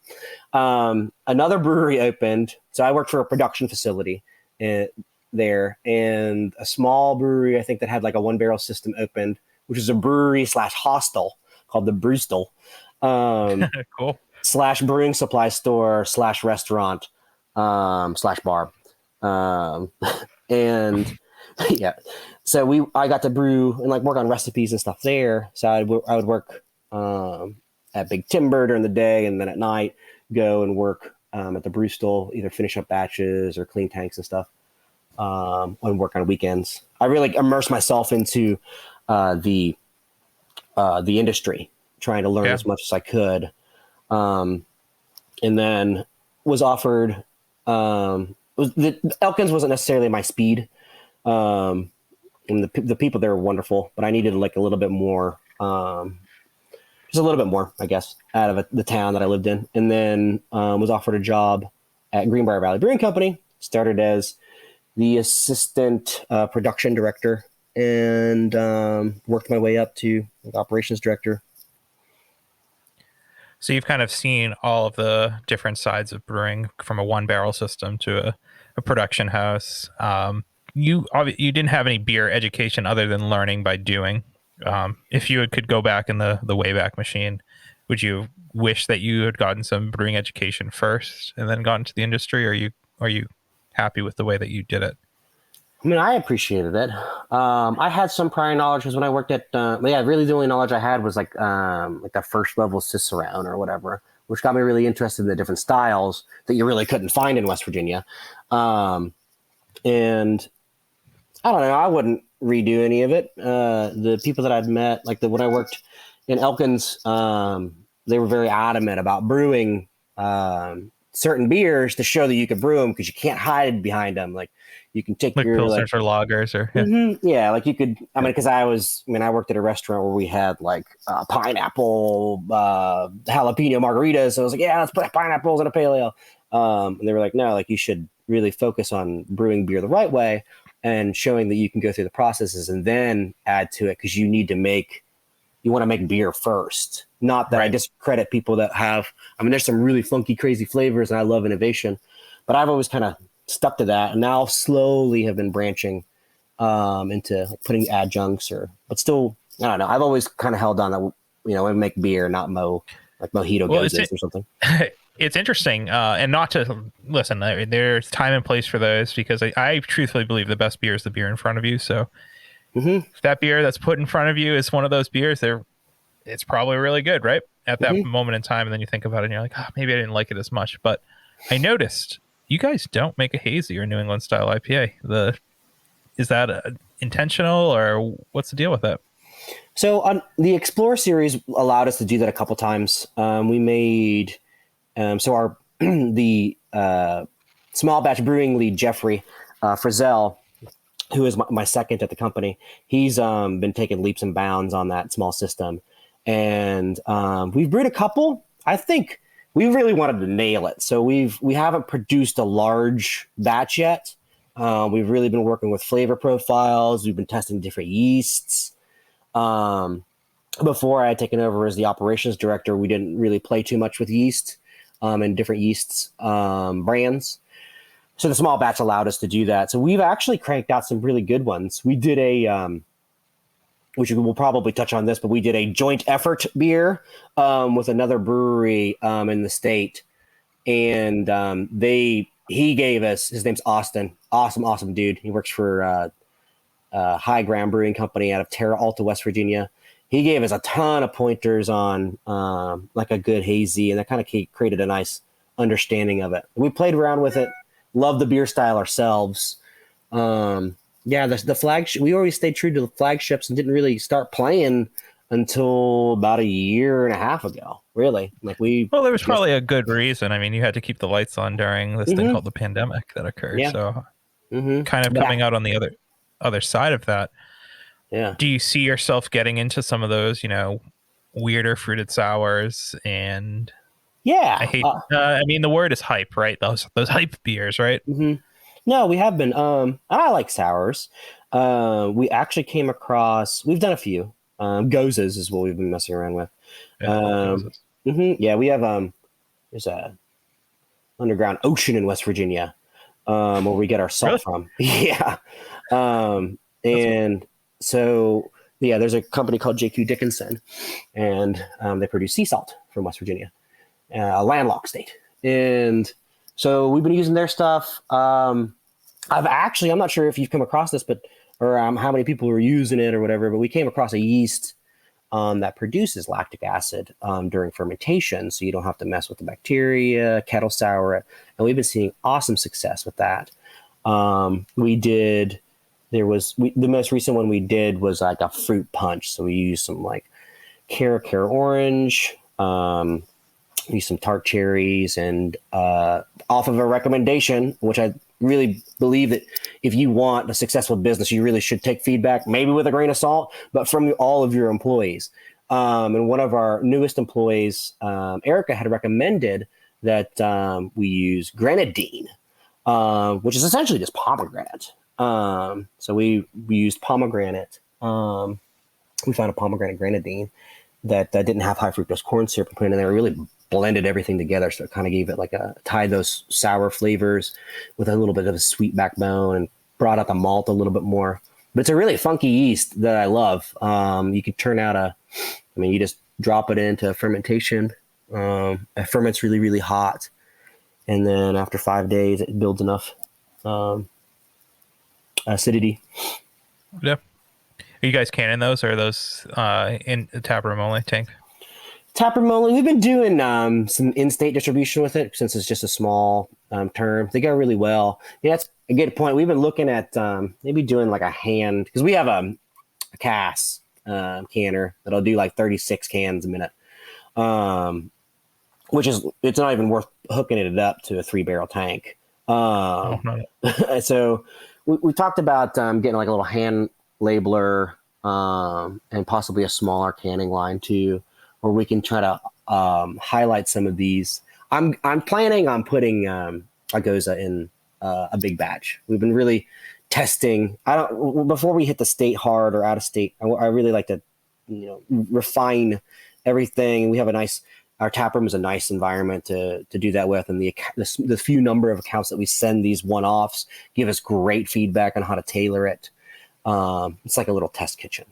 [SPEAKER 2] Another brewery opened. So I worked for a production facility there, and a small brewery, I think, that had like a 1-barrel system opened, which is a brewery / hostel called the Brewstel.
[SPEAKER 1] Cool.
[SPEAKER 2] / brewing supply store / restaurant / bar. And yeah, so I got to brew and like work on recipes and stuff there. So I would work at Big Timber during the day, and then at night go and work at the Brewstel, either finish up batches or clean tanks and stuff. And work on weekends. I really immersed myself into the industry, trying to learn as much as I could. And then was offered. Elkins wasn't necessarily my speed. And the people there were wonderful, but I needed like a little bit more, just a little bit more, I guess, out of the town that I lived in. And then was offered a job at Greenbrier Valley Brewing Company. Started as the assistant production director, and worked my way up to operations director.
[SPEAKER 1] So you've kind of seen all of the different sides of brewing, from a 1-barrel system to a production house. You didn't have any beer education other than learning by doing. If you could go back in the Wayback Machine, would you wish that you had gotten some brewing education first and then gotten to the industry? Or are you happy with the way that you did it?
[SPEAKER 2] I mean, I appreciated it. I had some prior knowledge, because when I worked at, really the only knowledge I had was like the first level Cicerone or whatever, which got me really interested in the different styles that you really couldn't find in West Virginia. And I don't know, I wouldn't redo any of it. The people that I'd met, like when I worked in Elkins, they were very adamant about brewing certain beers to show that you could brew them, because you can't hide behind them. Like you can take
[SPEAKER 1] like
[SPEAKER 2] your
[SPEAKER 1] pilsners or lagers or
[SPEAKER 2] like you could. I mean, because I worked at a restaurant where we had like pineapple jalapeno margaritas. So I was like, yeah, let's put pineapples in a pale ale. And they were like, no, like you should really focus on brewing beer the right way and showing that you can go through the processes and then add to it, because you want to make beer first. Not that I discredit people that have, I mean, there's some really funky, crazy flavors and I love innovation, but I've always kind of stuck to that, and now slowly have been branching into like putting adjuncts but still, I don't know. I've always kind of held on that, we make beer, not like mojito gozes or something.
[SPEAKER 1] It's interesting, and not to listen, there's time and place for those, because I truthfully believe the best beer is the beer in front of you. So if that beer that's put in front of you is one of those beers, it's probably really good, right? At that moment in time. And then you think about it and you're like, maybe I didn't like it as much. But I noticed you guys don't make a hazy or New England style IPA. Is that intentional, or what's the deal with that?
[SPEAKER 2] So on the Explore series allowed us to do that a couple times. We made, the small batch brewing lead, Jeffrey Frizzell, who is my second at the company, he's been taking leaps and bounds on that small system. And we've brewed a couple. I think we really wanted to nail it. So we haven't produced a large batch yet. We've really been working with flavor profiles. We've been testing different yeasts. Before I had taken over as the operations director, we didn't really play too much with yeast and different yeasts brands. So the small batch allowed us to do that. So we've actually cranked out some really good ones. We did which we'll probably touch on this, but we did a joint effort beer with another brewery in the state. And he gave us, his name's Austin, awesome dude. He works for High Ground Brewing Company out of Terra Alta, West Virginia. He gave us a ton of pointers on like a good hazy, and that kind of created a nice understanding of it. We played around with it, loved the beer style ourselves. The flagship, we always stayed true to the flagships and didn't really start playing until about a year and a half ago, really. Like
[SPEAKER 1] there was probably a good reason. I mean, you had to keep the lights on during this thing called the pandemic that occurred. Yeah. So kind of coming out on the other side of that.
[SPEAKER 2] Yeah.
[SPEAKER 1] Do you see yourself getting into some of those, weirder fruited sours? And
[SPEAKER 2] yeah,
[SPEAKER 1] I hate, I mean, the word is hype, right? Those hype beers, right?
[SPEAKER 2] Mm-hmm. No, we have been. I like sours. We actually came across. We've done a few. Gozes is what we've been messing around with. Yeah, we have. There's a underground ocean in West Virginia, where we get our salt from. Yeah, and so there's a company called JQ Dickinson, and they produce sea salt from West Virginia, a landlocked state, and so we've been using their stuff. I'm not sure if you've come across this, or how many people are using it or whatever, but we came across a yeast that produces lactic acid during fermentation, so you don't have to mess with the bacteria, kettle sour it, and we've been seeing awesome success with that. The most recent one we did was like a fruit punch, so we used some like Cara orange, used some tart cherries, and off of a recommendation, which I really believe that if you want a successful business, you really should take feedback, maybe with a grain of salt, but from all of your employees. And one of our newest employees, Erica, had recommended that we use grenadine, which is essentially just pomegranate. So we used pomegranate. We found a pomegranate grenadine that didn't have high fructose corn syrup, and put it in there. Really blended everything together, so it kind of gave it like tied those sour flavors with a little bit of a sweet backbone and brought out the malt a little bit more. But it's a really funky yeast that I love. You can turn out you just drop it into fermentation. It ferments really, really hot, and then after 5 days, it builds enough acidity.
[SPEAKER 1] Yeah. Are you guys canning those, or are those in a tap room only tank?
[SPEAKER 2] Taproom only. We've been doing some in-state distribution with it, since it's just a small term. They go really well. Yeah, that's a good point. We've been looking at maybe doing like a hand, because we have a Cass canner that'll do like 36 cans a minute. which is, it's not even worth hooking it up to a 3-barrel tank. So we talked about getting like a little hand labeler and possibly a smaller canning line too, where we can try to highlight some of these. I'm planning on putting a Goza in a big batch. We've been really testing. Before we hit the state hard or out of state, I really like to, refine everything. We have our tap room is a nice environment to do that with. And the few number of accounts that we send these one-offs give us great feedback on how to tailor it. It's like a little test kitchen.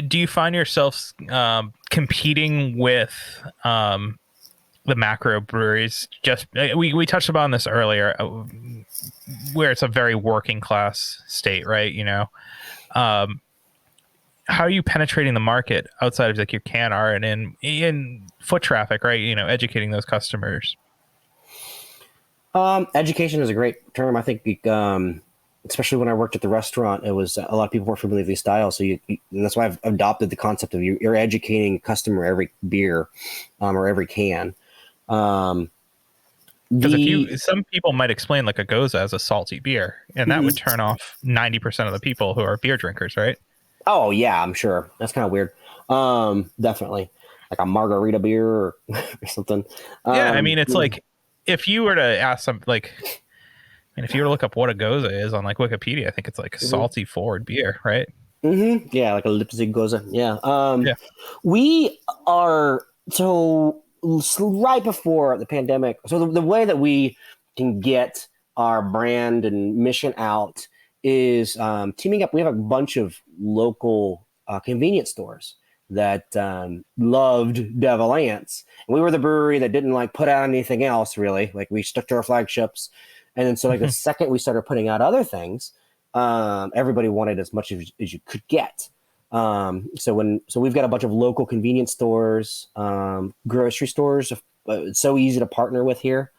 [SPEAKER 1] Do you find yourself competing with the macro breweries? Just we touched upon this earlier, where it's a very working class state, right? How are you penetrating the market outside of like your can art and in foot traffic, right? Educating those customers.
[SPEAKER 2] Education is a great term. I think, especially when I worked at the restaurant, it was a lot of people weren't familiar with these styles. So and that's why I've adopted the concept of you're educating a customer every beer, or every can. Because
[SPEAKER 1] some people might explain like a Goza as a salty beer, and that would turn off 90% of the people who are beer drinkers, right?
[SPEAKER 2] Oh yeah, I'm sure. That's kind of weird. Definitely like a margarita beer or something.
[SPEAKER 1] Yeah. I mean, it's like, if you were to ask if you were to look up what a Goza is on like Wikipedia, I think it's like a salty forward beer, right?
[SPEAKER 2] Mm-hmm. Yeah. Like a Leipzig Goza. Yeah.
[SPEAKER 1] Yeah.
[SPEAKER 2] We are, so right before the pandemic. So the way that we can get our brand and mission out is teaming up. We have a bunch of local convenience stores that loved Devil Ants. And we were the brewery that didn't like put out anything else really. Like we stuck to our flagships. And then so like the second we started putting out other things, everybody wanted as much as you could get. So we've got a bunch of local convenience stores, grocery stores. It's so easy to partner with here.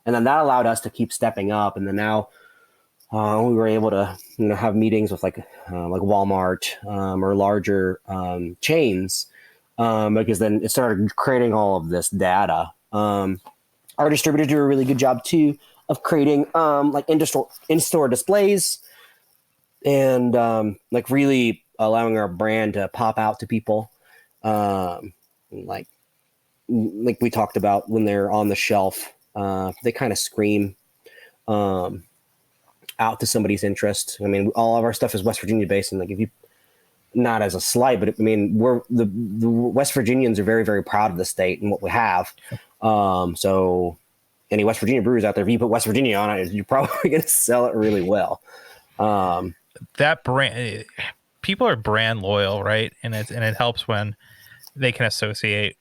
[SPEAKER 2] And then that allowed us to keep stepping up. And then now we were able to have meetings with like Walmart or larger chains, because then it started creating all of this data. Our distributors do a really good job too of creating like in-store displays and like really allowing our brand to pop out to people. Like we talked about, when they're on the shelf, they kind of scream out to somebody's interest. I mean, all of our stuff is West Virginia based, and like, if you, not as a slight, but I mean, we're the West Virginians are very, very proud of the state and what we have. So any West Virginia brewers out there, if you put West Virginia on it, you're probably going to sell it really well.
[SPEAKER 1] That brand, people are brand loyal, right? And it helps when they can associate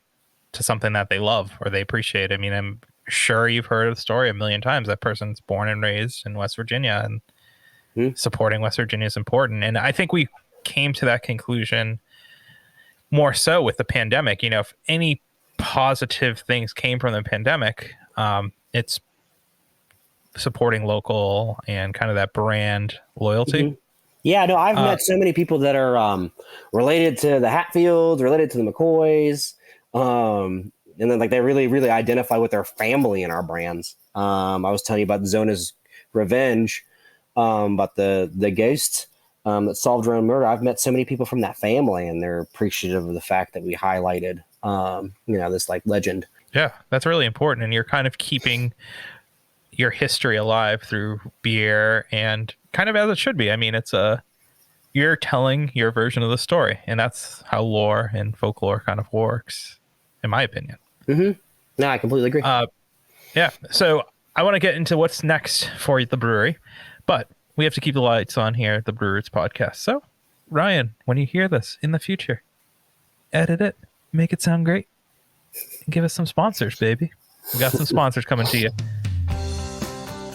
[SPEAKER 1] to something that they love or they appreciate. I mean, I'm sure you've heard of the story a million times. That person's born and raised in West Virginia, and supporting West Virginia is important. And I think we came to that conclusion more so with the pandemic. If any positive things came from the pandemic, it's supporting local and kind of that brand loyalty.
[SPEAKER 2] Yeah, no, I've met so many people that are related to the Hatfields, related to the McCoys, and then like they really, really identify with their family in our brands. I was telling you about Zona's Revenge, about the ghost that solved her own murder. I've met so many people from that family, and they're appreciative of the fact that we highlighted, this like legend.
[SPEAKER 1] Yeah, that's really important. And you're kind of keeping your history alive through beer, and kind of as it should be. I mean, you're telling your version of the story, and that's how lore and folklore kind of works, in my opinion.
[SPEAKER 2] No, I completely agree.
[SPEAKER 1] Yeah. So I want to get into what's next for the brewery, but we have to keep the lights on here at the Brewers Podcast. So, Ryan, when you hear this in the future, edit it, make it sound great, and give us some sponsors, baby. We got some sponsors coming to you.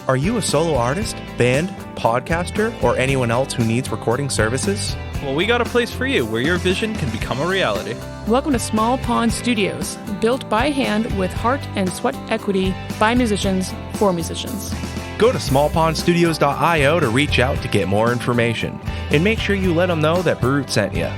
[SPEAKER 4] Are you a solo artist, band, podcaster, or anyone else who needs recording services?
[SPEAKER 1] Well, we got a place for you where your vision can become a reality.
[SPEAKER 3] Welcome to Small Pond Studios, built by hand with heart and sweat equity by musicians for musicians.
[SPEAKER 4] Go to smallpondstudios.io to reach out to get more information. And make sure you let them know that Brute sent you.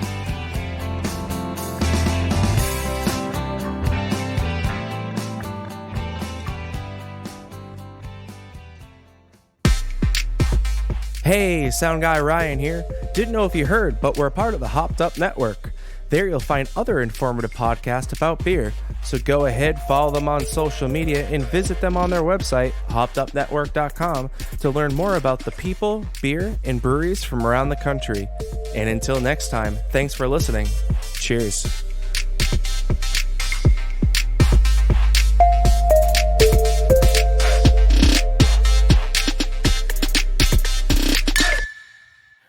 [SPEAKER 4] Hey, Sound Guy Ryan here. Didn't know if you heard, but we're a part of the Hopped Up Network. There you'll find other informative podcasts about beer. So go ahead, follow them on social media, and visit them on their website, hoppedupnetwork.com, to learn more about the people, beer, and breweries from around the country. And until next time, thanks for listening. Cheers.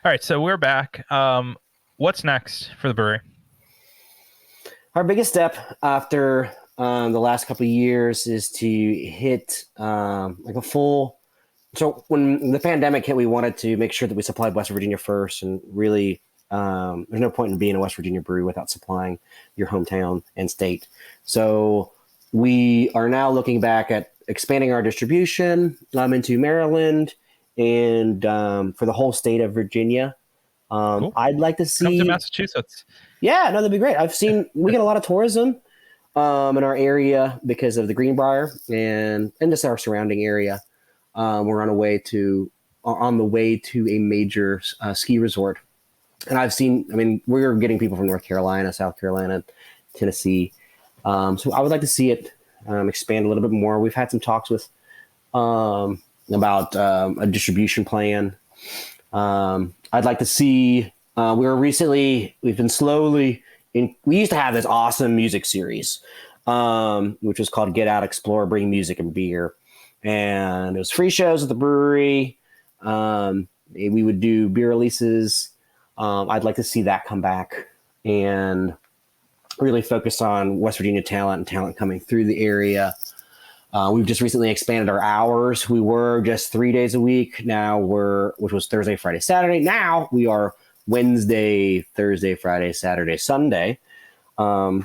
[SPEAKER 1] All right, so we're back. What's next for the brewery?
[SPEAKER 2] Our biggest step after the last couple of years is to hit like a full. So when the pandemic hit, we wanted to make sure that we supplied West Virginia first, and really, there's no point in being a West Virginia brewery without supplying your hometown and state. So we are now looking back at expanding our distribution into Maryland and for the whole state of Virginia.
[SPEAKER 1] Cool.
[SPEAKER 2] I'd like to see.
[SPEAKER 1] Come to Massachusetts.
[SPEAKER 2] Yeah, no, that'd be great. We get a lot of tourism in our area because of the Greenbrier and just our surrounding area. We're on the way to a major ski resort. And we're getting people from North Carolina, South Carolina, Tennessee. So I would like to see it expand a little bit more. We've had some talks with about a distribution plan. I'd like to see. We've been slowly. We used to have this awesome music series, which was called Get Out, Explore, Bring Music and Beer, and it was free shows at the brewery. We would do beer releases. I'd like to see that come back and really focus on West Virginia talent and talent coming through the area. We've just recently expanded our hours. We were just 3 days a week. Which was Thursday, Friday, Saturday. Now we are Wednesday, Thursday, Friday, Saturday, Sunday. So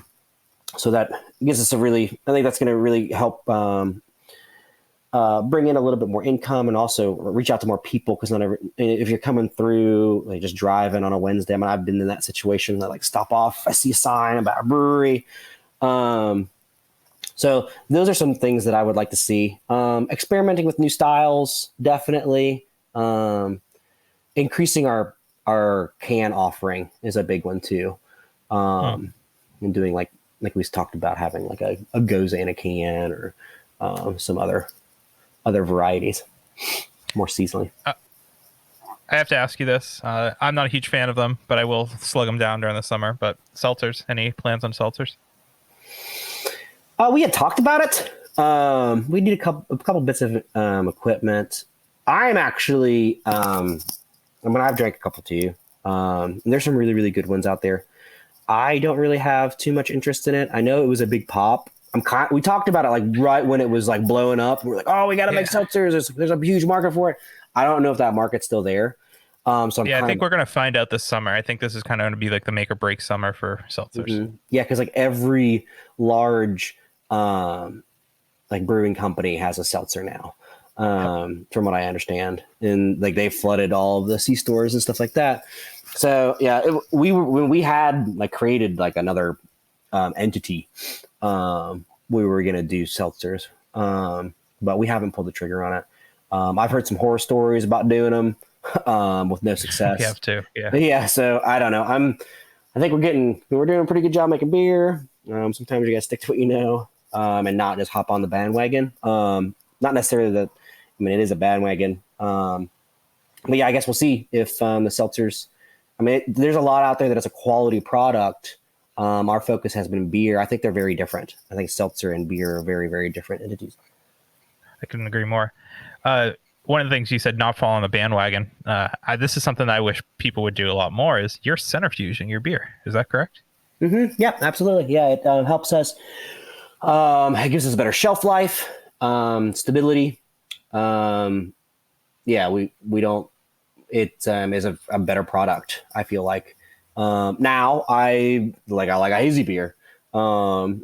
[SPEAKER 2] that gives us I think that's going to really help bring in a little bit more income and also reach out to more people. Because if you're coming through, like just driving on a Wednesday, I've been in that situation. I stop off, I see a sign about a brewery. So those are some things that I would like to see. Experimenting with new styles, definitely. Increasing our can offering is a big one too. And doing like we talked about, having like a goza in a can or some other varieties more seasonally. I
[SPEAKER 1] have to ask you this. I'm not a huge fan of them, but I will slug them down during the summer. But seltzers, any plans on seltzers?
[SPEAKER 2] We had talked about it. We need a couple bits of equipment. I'm actually, I've drank a couple too. There's some really, really good ones out there. I don't really have too much interest in it. I know it was a big pop. We talked about it right when it was blowing up. We're like, oh, we got to make seltzers. There's a huge market for it. I don't know if that market's still there. I think we're
[SPEAKER 1] going to find out this summer. I think this is kind of going to be like the make or break summer for seltzers.
[SPEAKER 2] Mm-hmm. Yeah, because every large brewing company has a seltzer now, from what I understand, and they flooded all of the C stores and stuff like that. So yeah, when we had created another entity, we were gonna do seltzers, but we haven't pulled the trigger on it. I've heard some horror stories about doing them with no success.
[SPEAKER 1] We have to,
[SPEAKER 2] yeah. So I don't know. I think we're doing a pretty good job making beer. Sometimes you gotta stick to what you know, and not just hop on the bandwagon. Not necessarily that. It is a bandwagon. But yeah, I guess we'll see if the seltzers. There's a lot out there that is a quality product. Our focus has been beer. I think they're very different. I think seltzer and beer are very, very different entities.
[SPEAKER 1] I couldn't agree more. One of the things you said, not fall on the bandwagon. This is something that I wish people would do a lot more. Is you're centrifuging your beer? Is that correct?
[SPEAKER 2] Mm-hmm. Yeah, absolutely. Yeah, it helps us. It gives us a better shelf life, stability. We don't. It is a better product. I feel like. Now I like a hazy beer. So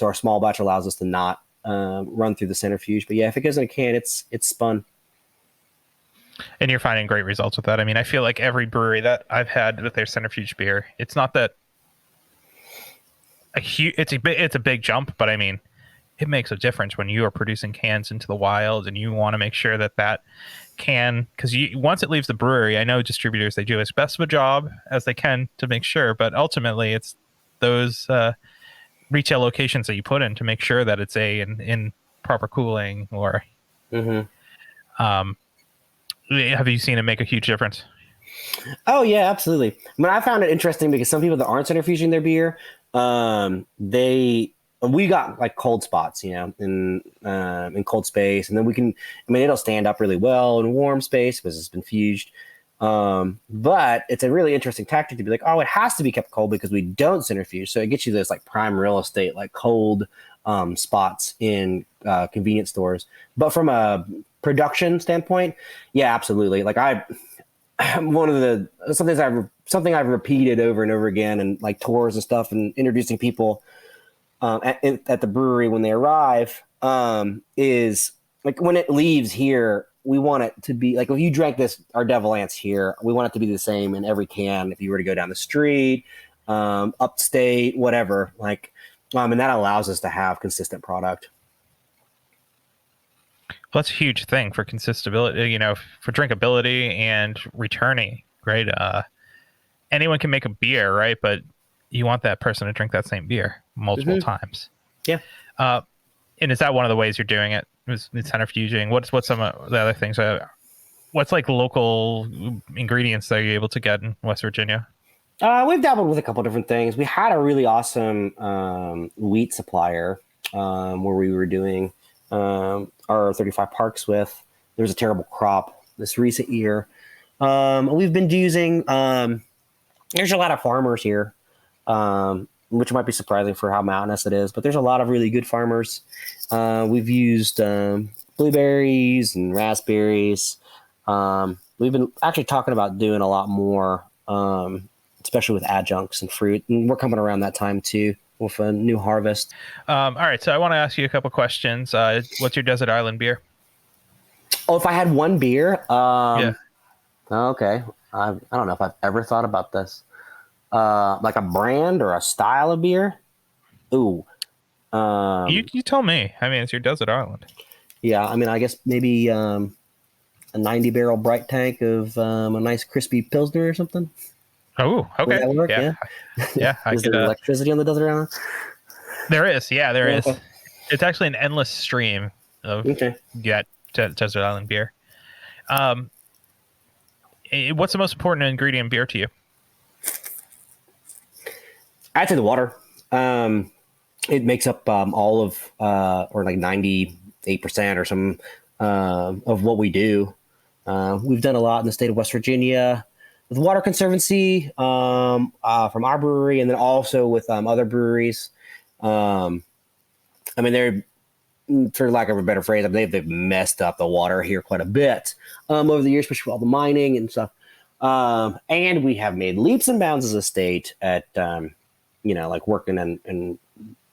[SPEAKER 2] our small batch allows us to not run through the centrifuge. But yeah, if it goes in a can, it's spun.
[SPEAKER 1] And you're finding great results with that. I feel like every brewery that I've had with their centrifuge beer, it's not that it's a big jump, but it makes a difference when you are producing cans into the wild and you want to make sure that can, because once it leaves the brewery, I know distributors, they do as best of a job as they can to make sure, but ultimately it's those retail locations that you put in to make sure that it's in proper cooling or have you seen it make a huge difference?
[SPEAKER 2] Oh yeah, absolutely. I mean, I found it interesting because some people that aren't centrifuging their beer, we got like cold spots, in cold space, and then it'll stand up really well in warm space because it's been fuged. But it's a really interesting tactic to be like, oh, it has to be kept cold because we don't centrifuge. So it gets you this like prime real estate, like cold spots in convenience stores. But from a production standpoint, yeah, absolutely. Like something I've repeated over and over again, and like tours and stuff, and introducing people at the brewery when they arrive, is like when it leaves here, we want it to be like, if you drank our Devil Ants here, we want it to be the same in every can. If you were to go down the street, upstate, whatever, and that allows us to have consistent product.
[SPEAKER 1] Well, that's a huge thing for consistability, for drinkability and returning, right? Anyone can make a beer, right? But you want that person to drink that same beer multiple times.
[SPEAKER 2] Yeah.
[SPEAKER 1] And is that one of the ways you're doing it? Is centrifuging? What's some of the other things? What's like local ingredients that you're able to get in West Virginia?
[SPEAKER 2] We've dabbled with a couple different things. We had a really awesome wheat supplier where we were doing our 35 Parks with. There was a terrible crop this recent year. We've been using, there's a lot of farmers here, which might be surprising for how mountainous it is, but there's a lot of really good farmers. We've used blueberries and raspberries. We've been actually talking about doing a lot more, especially with adjuncts and fruit. And we're coming around that time too with a new harvest.
[SPEAKER 1] All right. So I want to ask you a couple questions. What's your desert island beer?
[SPEAKER 2] Oh, if I had one beer,
[SPEAKER 1] yeah.
[SPEAKER 2] Okay. I don't know if I've ever thought about this. Like a brand or a style of beer. Ooh.
[SPEAKER 1] You tell me. I mean, it's your desert island.
[SPEAKER 2] Yeah. I mean, I guess maybe a 90 barrel bright tank of a nice crispy Pilsner or something.
[SPEAKER 1] Oh, okay.
[SPEAKER 2] Would that work?
[SPEAKER 1] Yeah. Yeah.
[SPEAKER 2] Is there electricity on the desert island?
[SPEAKER 1] There is. Yeah, there is.
[SPEAKER 2] Okay.
[SPEAKER 1] It's actually an endless stream of desert island beer. What's the most important ingredient in beer to you?
[SPEAKER 2] I'd say the water. It makes up all of, or like 98% or some of what we do. We've done a lot in the state of West Virginia with Water Conservancy from our brewery, and then also with other breweries. I mean, they're, for lack of a better phrase, they've messed up the water here quite a bit over the years, especially with all the mining and stuff. And we have made leaps and bounds as a state at, like working and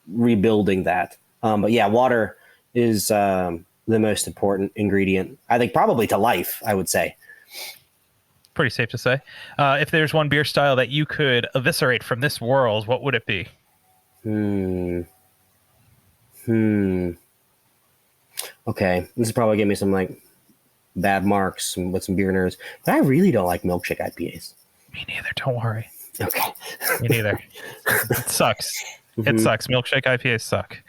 [SPEAKER 2] rebuilding that. But yeah, water is the most important ingredient, I think, probably to life, I would say.
[SPEAKER 1] Pretty safe to say. If there's one beer style that you could eviscerate from this world, what would it be?
[SPEAKER 2] Okay, this is probably giving me some like bad marks with some beer nerds, but I really don't like milkshake IPAs.
[SPEAKER 1] Me neither. Don't worry.
[SPEAKER 2] Okay.
[SPEAKER 1] Me neither. It sucks. It sucks. Milkshake IPAs suck.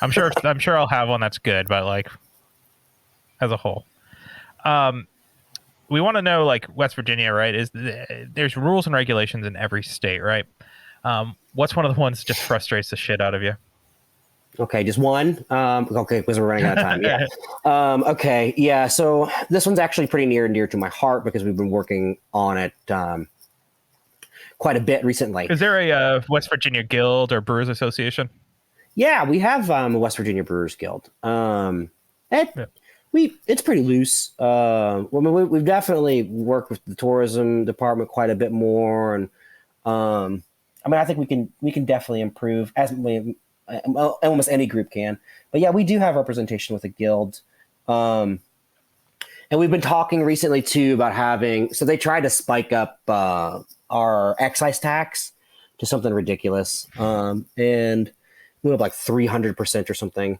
[SPEAKER 1] I'm sure I'll have one that's good, but like as a whole, we want to know, like, West Virginia, right? There's rules and regulations in every state, right? What's one of the ones that just frustrates the shit out of you?
[SPEAKER 2] Okay, just one. Okay, because we're running out of time. Yeah. Okay. Yeah. So this one's actually pretty near and dear to my heart because we've been working on it quite a bit recently.
[SPEAKER 1] Is there a West Virginia Guild or Brewers Association?
[SPEAKER 2] Yeah, we have a West Virginia Brewers Guild. It's pretty loose. We've definitely worked with the tourism department quite a bit more, and I think we can definitely improve as almost any group can. But yeah, we do have representation with the guild. And we've been talking recently too about so they tried to spike up our excise tax to something ridiculous. And we have like 300% or something.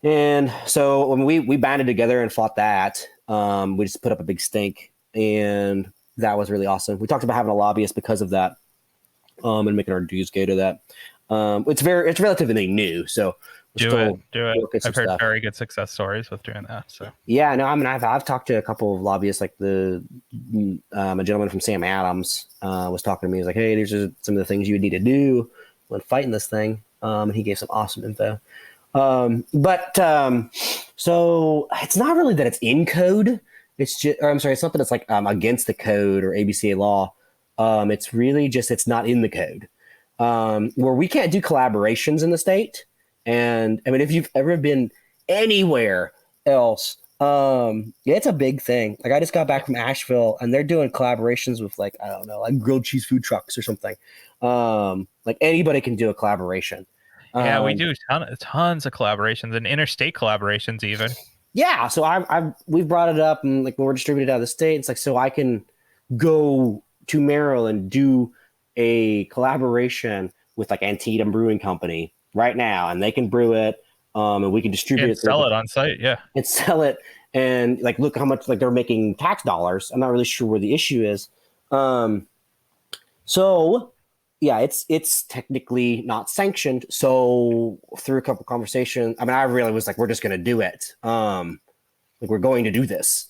[SPEAKER 2] And so when we banded together and fought that, We just put up a big stink, and that was really awesome. We talked about having a lobbyist because of that, and making our dues go to that. It's relatively new, so
[SPEAKER 1] do it. I've heard very good success stories with doing that. So
[SPEAKER 2] yeah, no, I mean, I've talked to a couple of lobbyists, like a gentleman from Sam Adams was talking to me. He's like, hey, these are some of the things you would need to do when fighting this thing. And he gave some awesome info. So it's not really that it's in code. It's just, or I'm sorry, it's not that it's like against the code or ABCA law. It's really just it's not in the code. Where we can't do collaborations in the state. And I mean, if you've ever been anywhere else, it's a big thing. Like I just got back from Asheville, and they're doing collaborations with like, I don't know, like grilled cheese food trucks or something. Like anybody can do a collaboration.
[SPEAKER 1] Yeah, we do tons of collaborations and interstate collaborations even.
[SPEAKER 2] Yeah, so we've brought it up, and like when we're distributed out of the state, it's like so I can go to Maryland, do a collaboration with like Antietam Brewing Company right now, and they can brew it, and we can distribute
[SPEAKER 1] and
[SPEAKER 2] it,
[SPEAKER 1] sell it on site, yeah,
[SPEAKER 2] and sell it, and like look how much like they're making tax dollars. I'm not really sure where the issue is. So yeah, it's technically not sanctioned. So through a couple conversations, I mean, I really was like, we're just going to do it. Like we're going to do this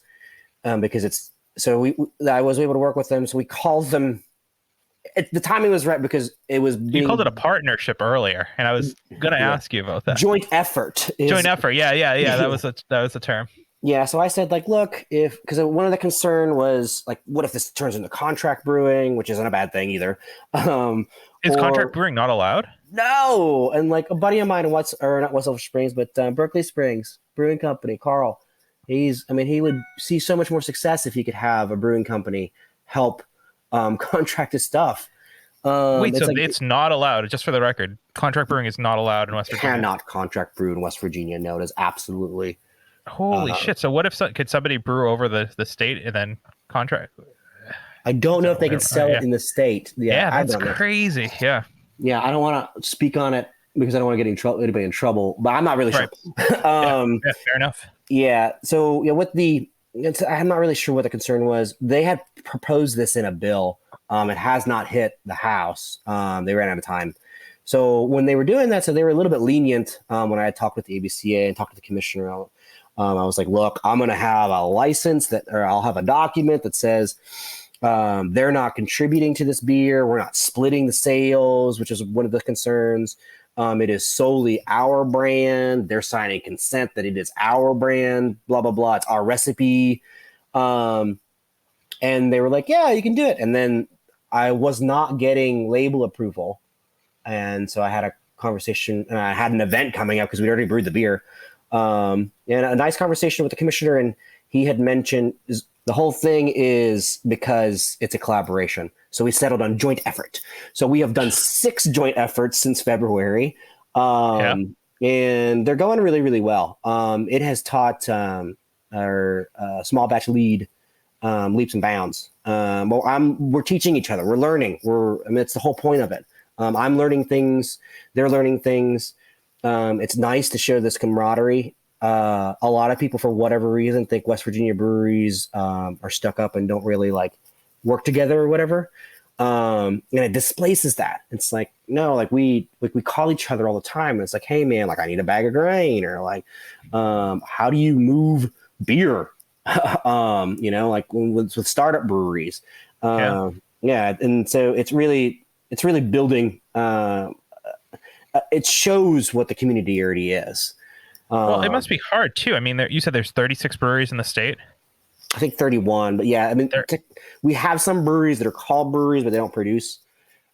[SPEAKER 2] because it's so I was able to work with them. So we called them. The timing was right because it was
[SPEAKER 1] you called it a partnership earlier, and I was going to ask you about that.
[SPEAKER 2] Joint effort.
[SPEAKER 1] Joint effort. Yeah. That was a term.
[SPEAKER 2] Yeah. So I said, like, look, because one of the concern was like, what if this turns into contract brewing, which isn't a bad thing either.
[SPEAKER 1] Is contract brewing not allowed?
[SPEAKER 2] No. And like a buddy of mine in not Silver Springs, but Berkeley Springs Brewing Company, Carl, he would see so much more success if he could have a brewing company help contract his stuff.
[SPEAKER 1] Wait, so it's not allowed, just for the record. Contract brewing is not allowed in West Virginia.
[SPEAKER 2] Cannot contract brew in West Virginia. No, it is absolutely.
[SPEAKER 1] Holy shit. So what if could somebody brew over the state and then contract?
[SPEAKER 2] I don't know if they can sell it in the state.
[SPEAKER 1] Yeah, that's crazy. Yeah.
[SPEAKER 2] Yeah, I don't want to speak on it because I don't want to get anybody in trouble, but I'm not really sure.
[SPEAKER 1] Yeah, fair enough.
[SPEAKER 2] Yeah. So I'm not really sure what the concern was. They had proposed this in a bill. It has not hit the House. They ran out of time. So when they were doing that, so they were a little bit lenient when I had talked with the ABCA and talked to the commissioner. I was like, look, I'm going to have a license or I'll have a document that says they're not contributing to this beer. We're not splitting the sales, which is one of the concerns. It is solely our brand. They're signing consent that it is our brand, blah, blah, blah. It's our recipe. And they were like, yeah, you can do it. And then I was not getting label approval. And so I had a conversation, and I had an event coming up because we'd already brewed the beer. And a nice conversation with the commissioner. And he had mentioned the whole thing is because it's a collaboration. So we settled on joint effort. So we have done 6 joint efforts since February. And they're going really, really well. It has taught our small batch lead leaps and bounds. We're teaching each other. We're learning. It's the whole point of it. I'm learning things. They're learning things. It's nice to show this camaraderie. A lot of people, for whatever reason, think West Virginia breweries are stuck up and don't really like work together or whatever. And it displaces that. It's like, no, like we call each other all the time. And it's like, hey man, like I need a bag of grain, or like, how do you move beer? Like with startup breweries. And so it's really building. It shows what the community already is.
[SPEAKER 1] Well, it must be hard too. I mean, you said there's 36 breweries in the state.
[SPEAKER 2] I think 31, but yeah, I mean, we have some breweries that are called breweries, but they don't produce.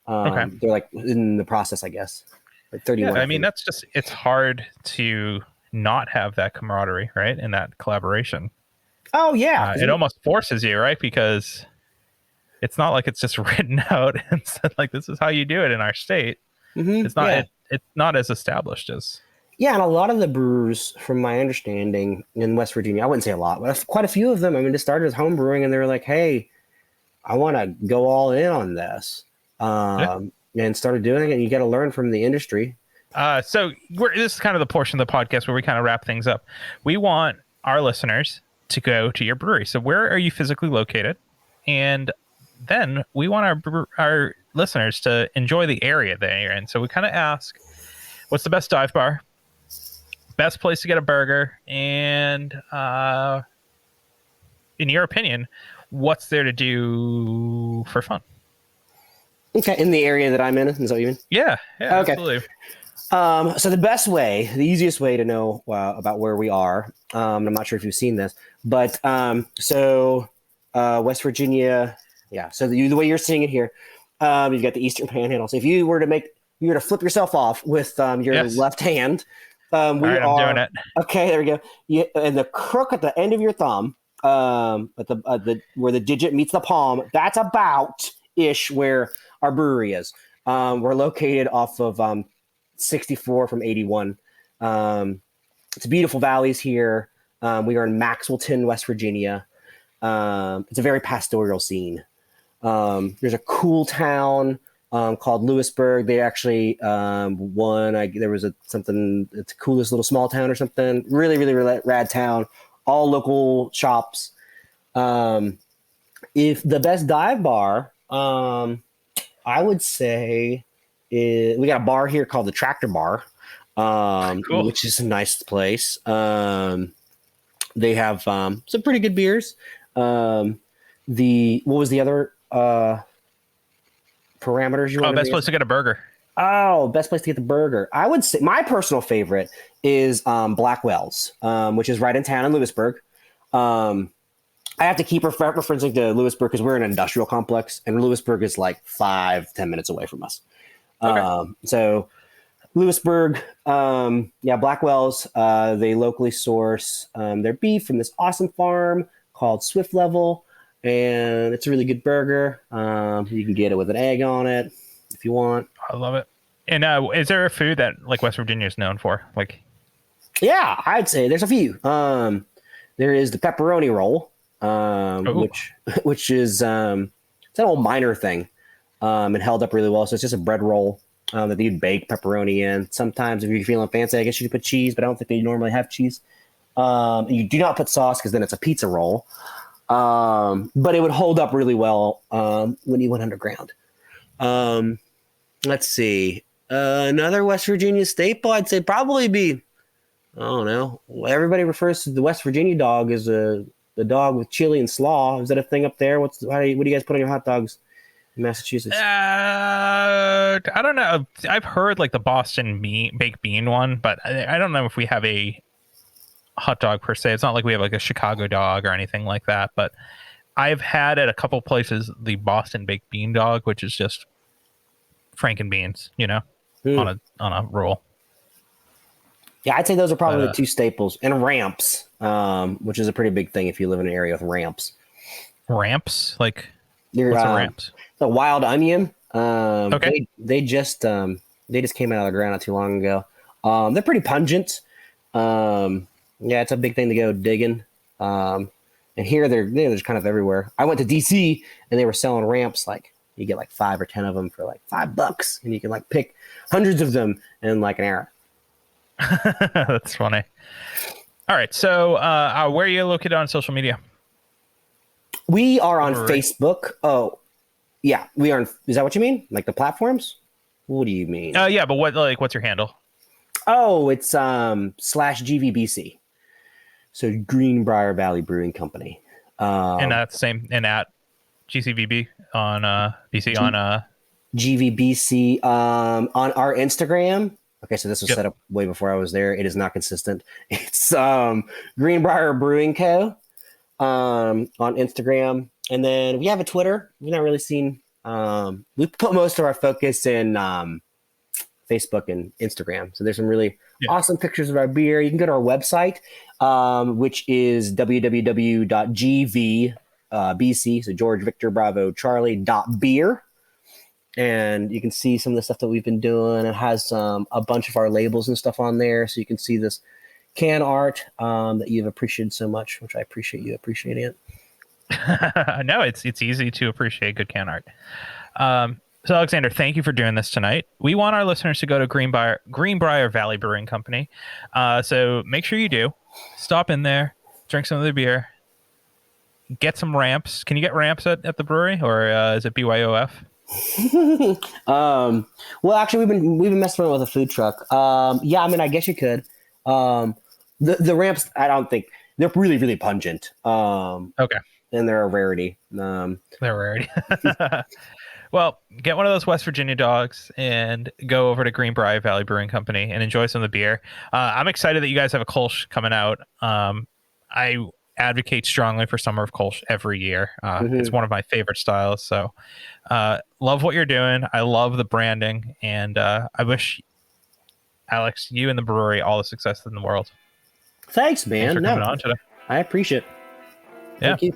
[SPEAKER 2] They're like in the process, I guess. Like 31.
[SPEAKER 1] Yeah, I mean, it's hard to not have that camaraderie, right? And that collaboration.
[SPEAKER 2] Oh yeah.
[SPEAKER 1] It almost forces you, right? Because it's not like it's just written out and said like, this is how you do it in our state. Mm-hmm. It's not, it's not as established as.
[SPEAKER 2] Yeah, and a lot of the brewers, from my understanding, in West Virginia, I wouldn't say a lot, but quite a few of them, I mean, they started as home brewing, and they were like, hey, I want to go all in on this. And started doing it, and you got to learn from the industry.
[SPEAKER 1] So this is kind of the portion of the podcast where we kind of wrap things up. We want our listeners to go to your brewery. So where are you physically located? And then we want our listeners to enjoy the area that you're in. So we kind of ask, what's the best dive bar? Best place to get a burger? And in your opinion, what's there to do for fun?
[SPEAKER 2] Okay, in the area that I'm in, is that what you mean?
[SPEAKER 1] Yeah,
[SPEAKER 2] okay.
[SPEAKER 1] Absolutely.
[SPEAKER 2] So the easiest way to know about where we are, I'm not sure if you've seen this, but West Virginia, yeah. So the way you're seeing it here, you've got the Eastern Panhandle. So if you were to flip yourself off with your left hand,
[SPEAKER 1] I'm doing it.
[SPEAKER 2] Okay, there we go. And the crook at the end of your thumb, at the where the digit meets the palm, that's about ish where our brewery is. We're located off of 64 from 81. It's beautiful valleys here. We are in Maxwellton, West Virginia. It's a very pastoral scene. There's a cool town called Lewisburg. They actually won. There was it's the coolest little small town or something. Really, really rad town. All local shops. If the best dive bar, I would say we got a bar here called the Tractor Bar, cool. Which is a nice place. They have some pretty good beers. What was the other parameters you want?
[SPEAKER 1] Best place to get a burger.
[SPEAKER 2] Oh, best place to get the burger. I would say my personal favorite is Blackwell's, which is right in town in Lewisburg. I have to keep referencing to Lewisburg because we're in an industrial complex, and Lewisburg is like 5-10 minutes away from us. Okay. So Lewisburg, Blackwell's, they locally source their beef from this awesome farm called Swift Level, and it's a really good burger. You can get it with an egg on it if you want.
[SPEAKER 1] I love it. And is there a food that like West Virginia is known for?
[SPEAKER 2] Yeah, I'd say there's a few. There is the pepperoni roll, which is it's an old miner thing, and held up really well. So it's just a bread roll that you'd bake pepperoni in. Sometimes if you're feeling fancy, I guess you could put cheese, but I don't think they normally have cheese. You do not put sauce because then it's a pizza roll. But it would hold up really well when you went underground. Let's see. Another West Virginia staple, I'd say probably be, I don't know. Everybody refers to the West Virginia dog as the dog with chili and slaw. Is that a thing up there? What do you guys put on your hot dogs in Massachusetts?
[SPEAKER 1] I don't know. I've heard like the Boston baked bean one, but I don't know if we have a hot dog per se. It's not like we have like a Chicago dog or anything like that, but I've had at a couple places the Boston baked bean dog, which is just Franken beans, on a roll.
[SPEAKER 2] Yeah, I'd say those are probably the two staples, and ramps, which is a pretty big thing if you live in an area with ramps.
[SPEAKER 1] Ramps? What's a ramps?
[SPEAKER 2] The wild onion.
[SPEAKER 1] Okay.
[SPEAKER 2] They just came out of the ground not too long ago. They're pretty pungent. Yeah, it's a big thing to go digging. And here they're just kind of everywhere. I went to DC and they were selling ramps. Like you get like 5 or 10 of them for like $5, and you can like pick hundreds of them in like an hour.
[SPEAKER 1] That's funny. All right. So where are you located on social media?
[SPEAKER 2] We are on Facebook. Oh, yeah, we are. Is that what you mean? Like the platforms? What do you mean?
[SPEAKER 1] Yeah, but what's your handle?
[SPEAKER 2] Oh, it's /GVBC. So Greenbrier Valley Brewing Company.
[SPEAKER 1] And that's same and at GCVB on BC on
[SPEAKER 2] GVBC on our Instagram. Okay, so this was set up way before I was there. It is not consistent. It's Greenbrier Brewing Co. On Instagram, and then we have a Twitter. We've not really seen. We put most of our focus in Facebook and Instagram. So there's some really awesome pictures of our beer. You can go to our website, which is www.gbc, so George Victor Bravo Charlie .beer. And you can see some of the stuff that we've been doing. It has a bunch of our labels and stuff on there. So you can see this can art that you've appreciated so much, which I appreciate you appreciating it.
[SPEAKER 1] No, it's easy to appreciate good can art. So Alexander, thank you for doing this tonight. We want our listeners to go to Greenbrier Valley Brewing Company. So make sure you do. Stop in there, drink some of the beer, get some ramps. Can you get ramps at the brewery, or is it BYOF?
[SPEAKER 2] Well, actually, we've been messing around with a food truck. Yeah, I mean, I guess you could. The ramps, I don't think they're really, really pungent.
[SPEAKER 1] Okay.
[SPEAKER 2] And they're a rarity.
[SPEAKER 1] They're a rarity. Well, get one of those West Virginia dogs and go over to Greenbrier Valley Brewing Company and enjoy some of the beer. I'm excited that you guys have a Kolsch coming out. I advocate strongly for Summer of Kolsch every year. It's one of my favorite styles. So love what you're doing. I love the branding. And I wish, Alex, you and the brewery all the success in the world.
[SPEAKER 2] Thanks, man.
[SPEAKER 1] Thanks for coming on today.
[SPEAKER 2] I appreciate it.
[SPEAKER 1] Yeah.
[SPEAKER 2] Thank you.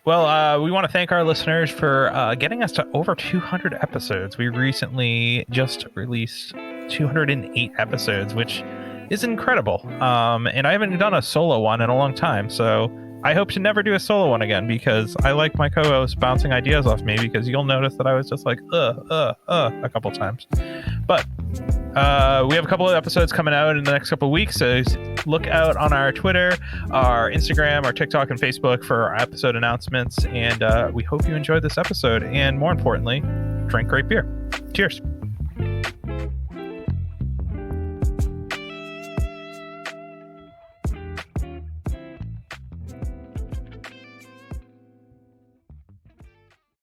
[SPEAKER 1] Well, we want to thank our listeners for getting us to over 200 episodes. We recently just released 208 episodes, which is incredible. And I haven't done a solo one in a long time, so I hope to never do a solo one again, because I like my co-host bouncing ideas off me, because you'll notice that I was just like, a couple times. But we have a couple of episodes coming out in the next couple of weeks, so look out on our Twitter, our Instagram, our TikTok, and Facebook for our episode announcements. And we hope you enjoyed this episode. And more importantly, drink great beer. Cheers.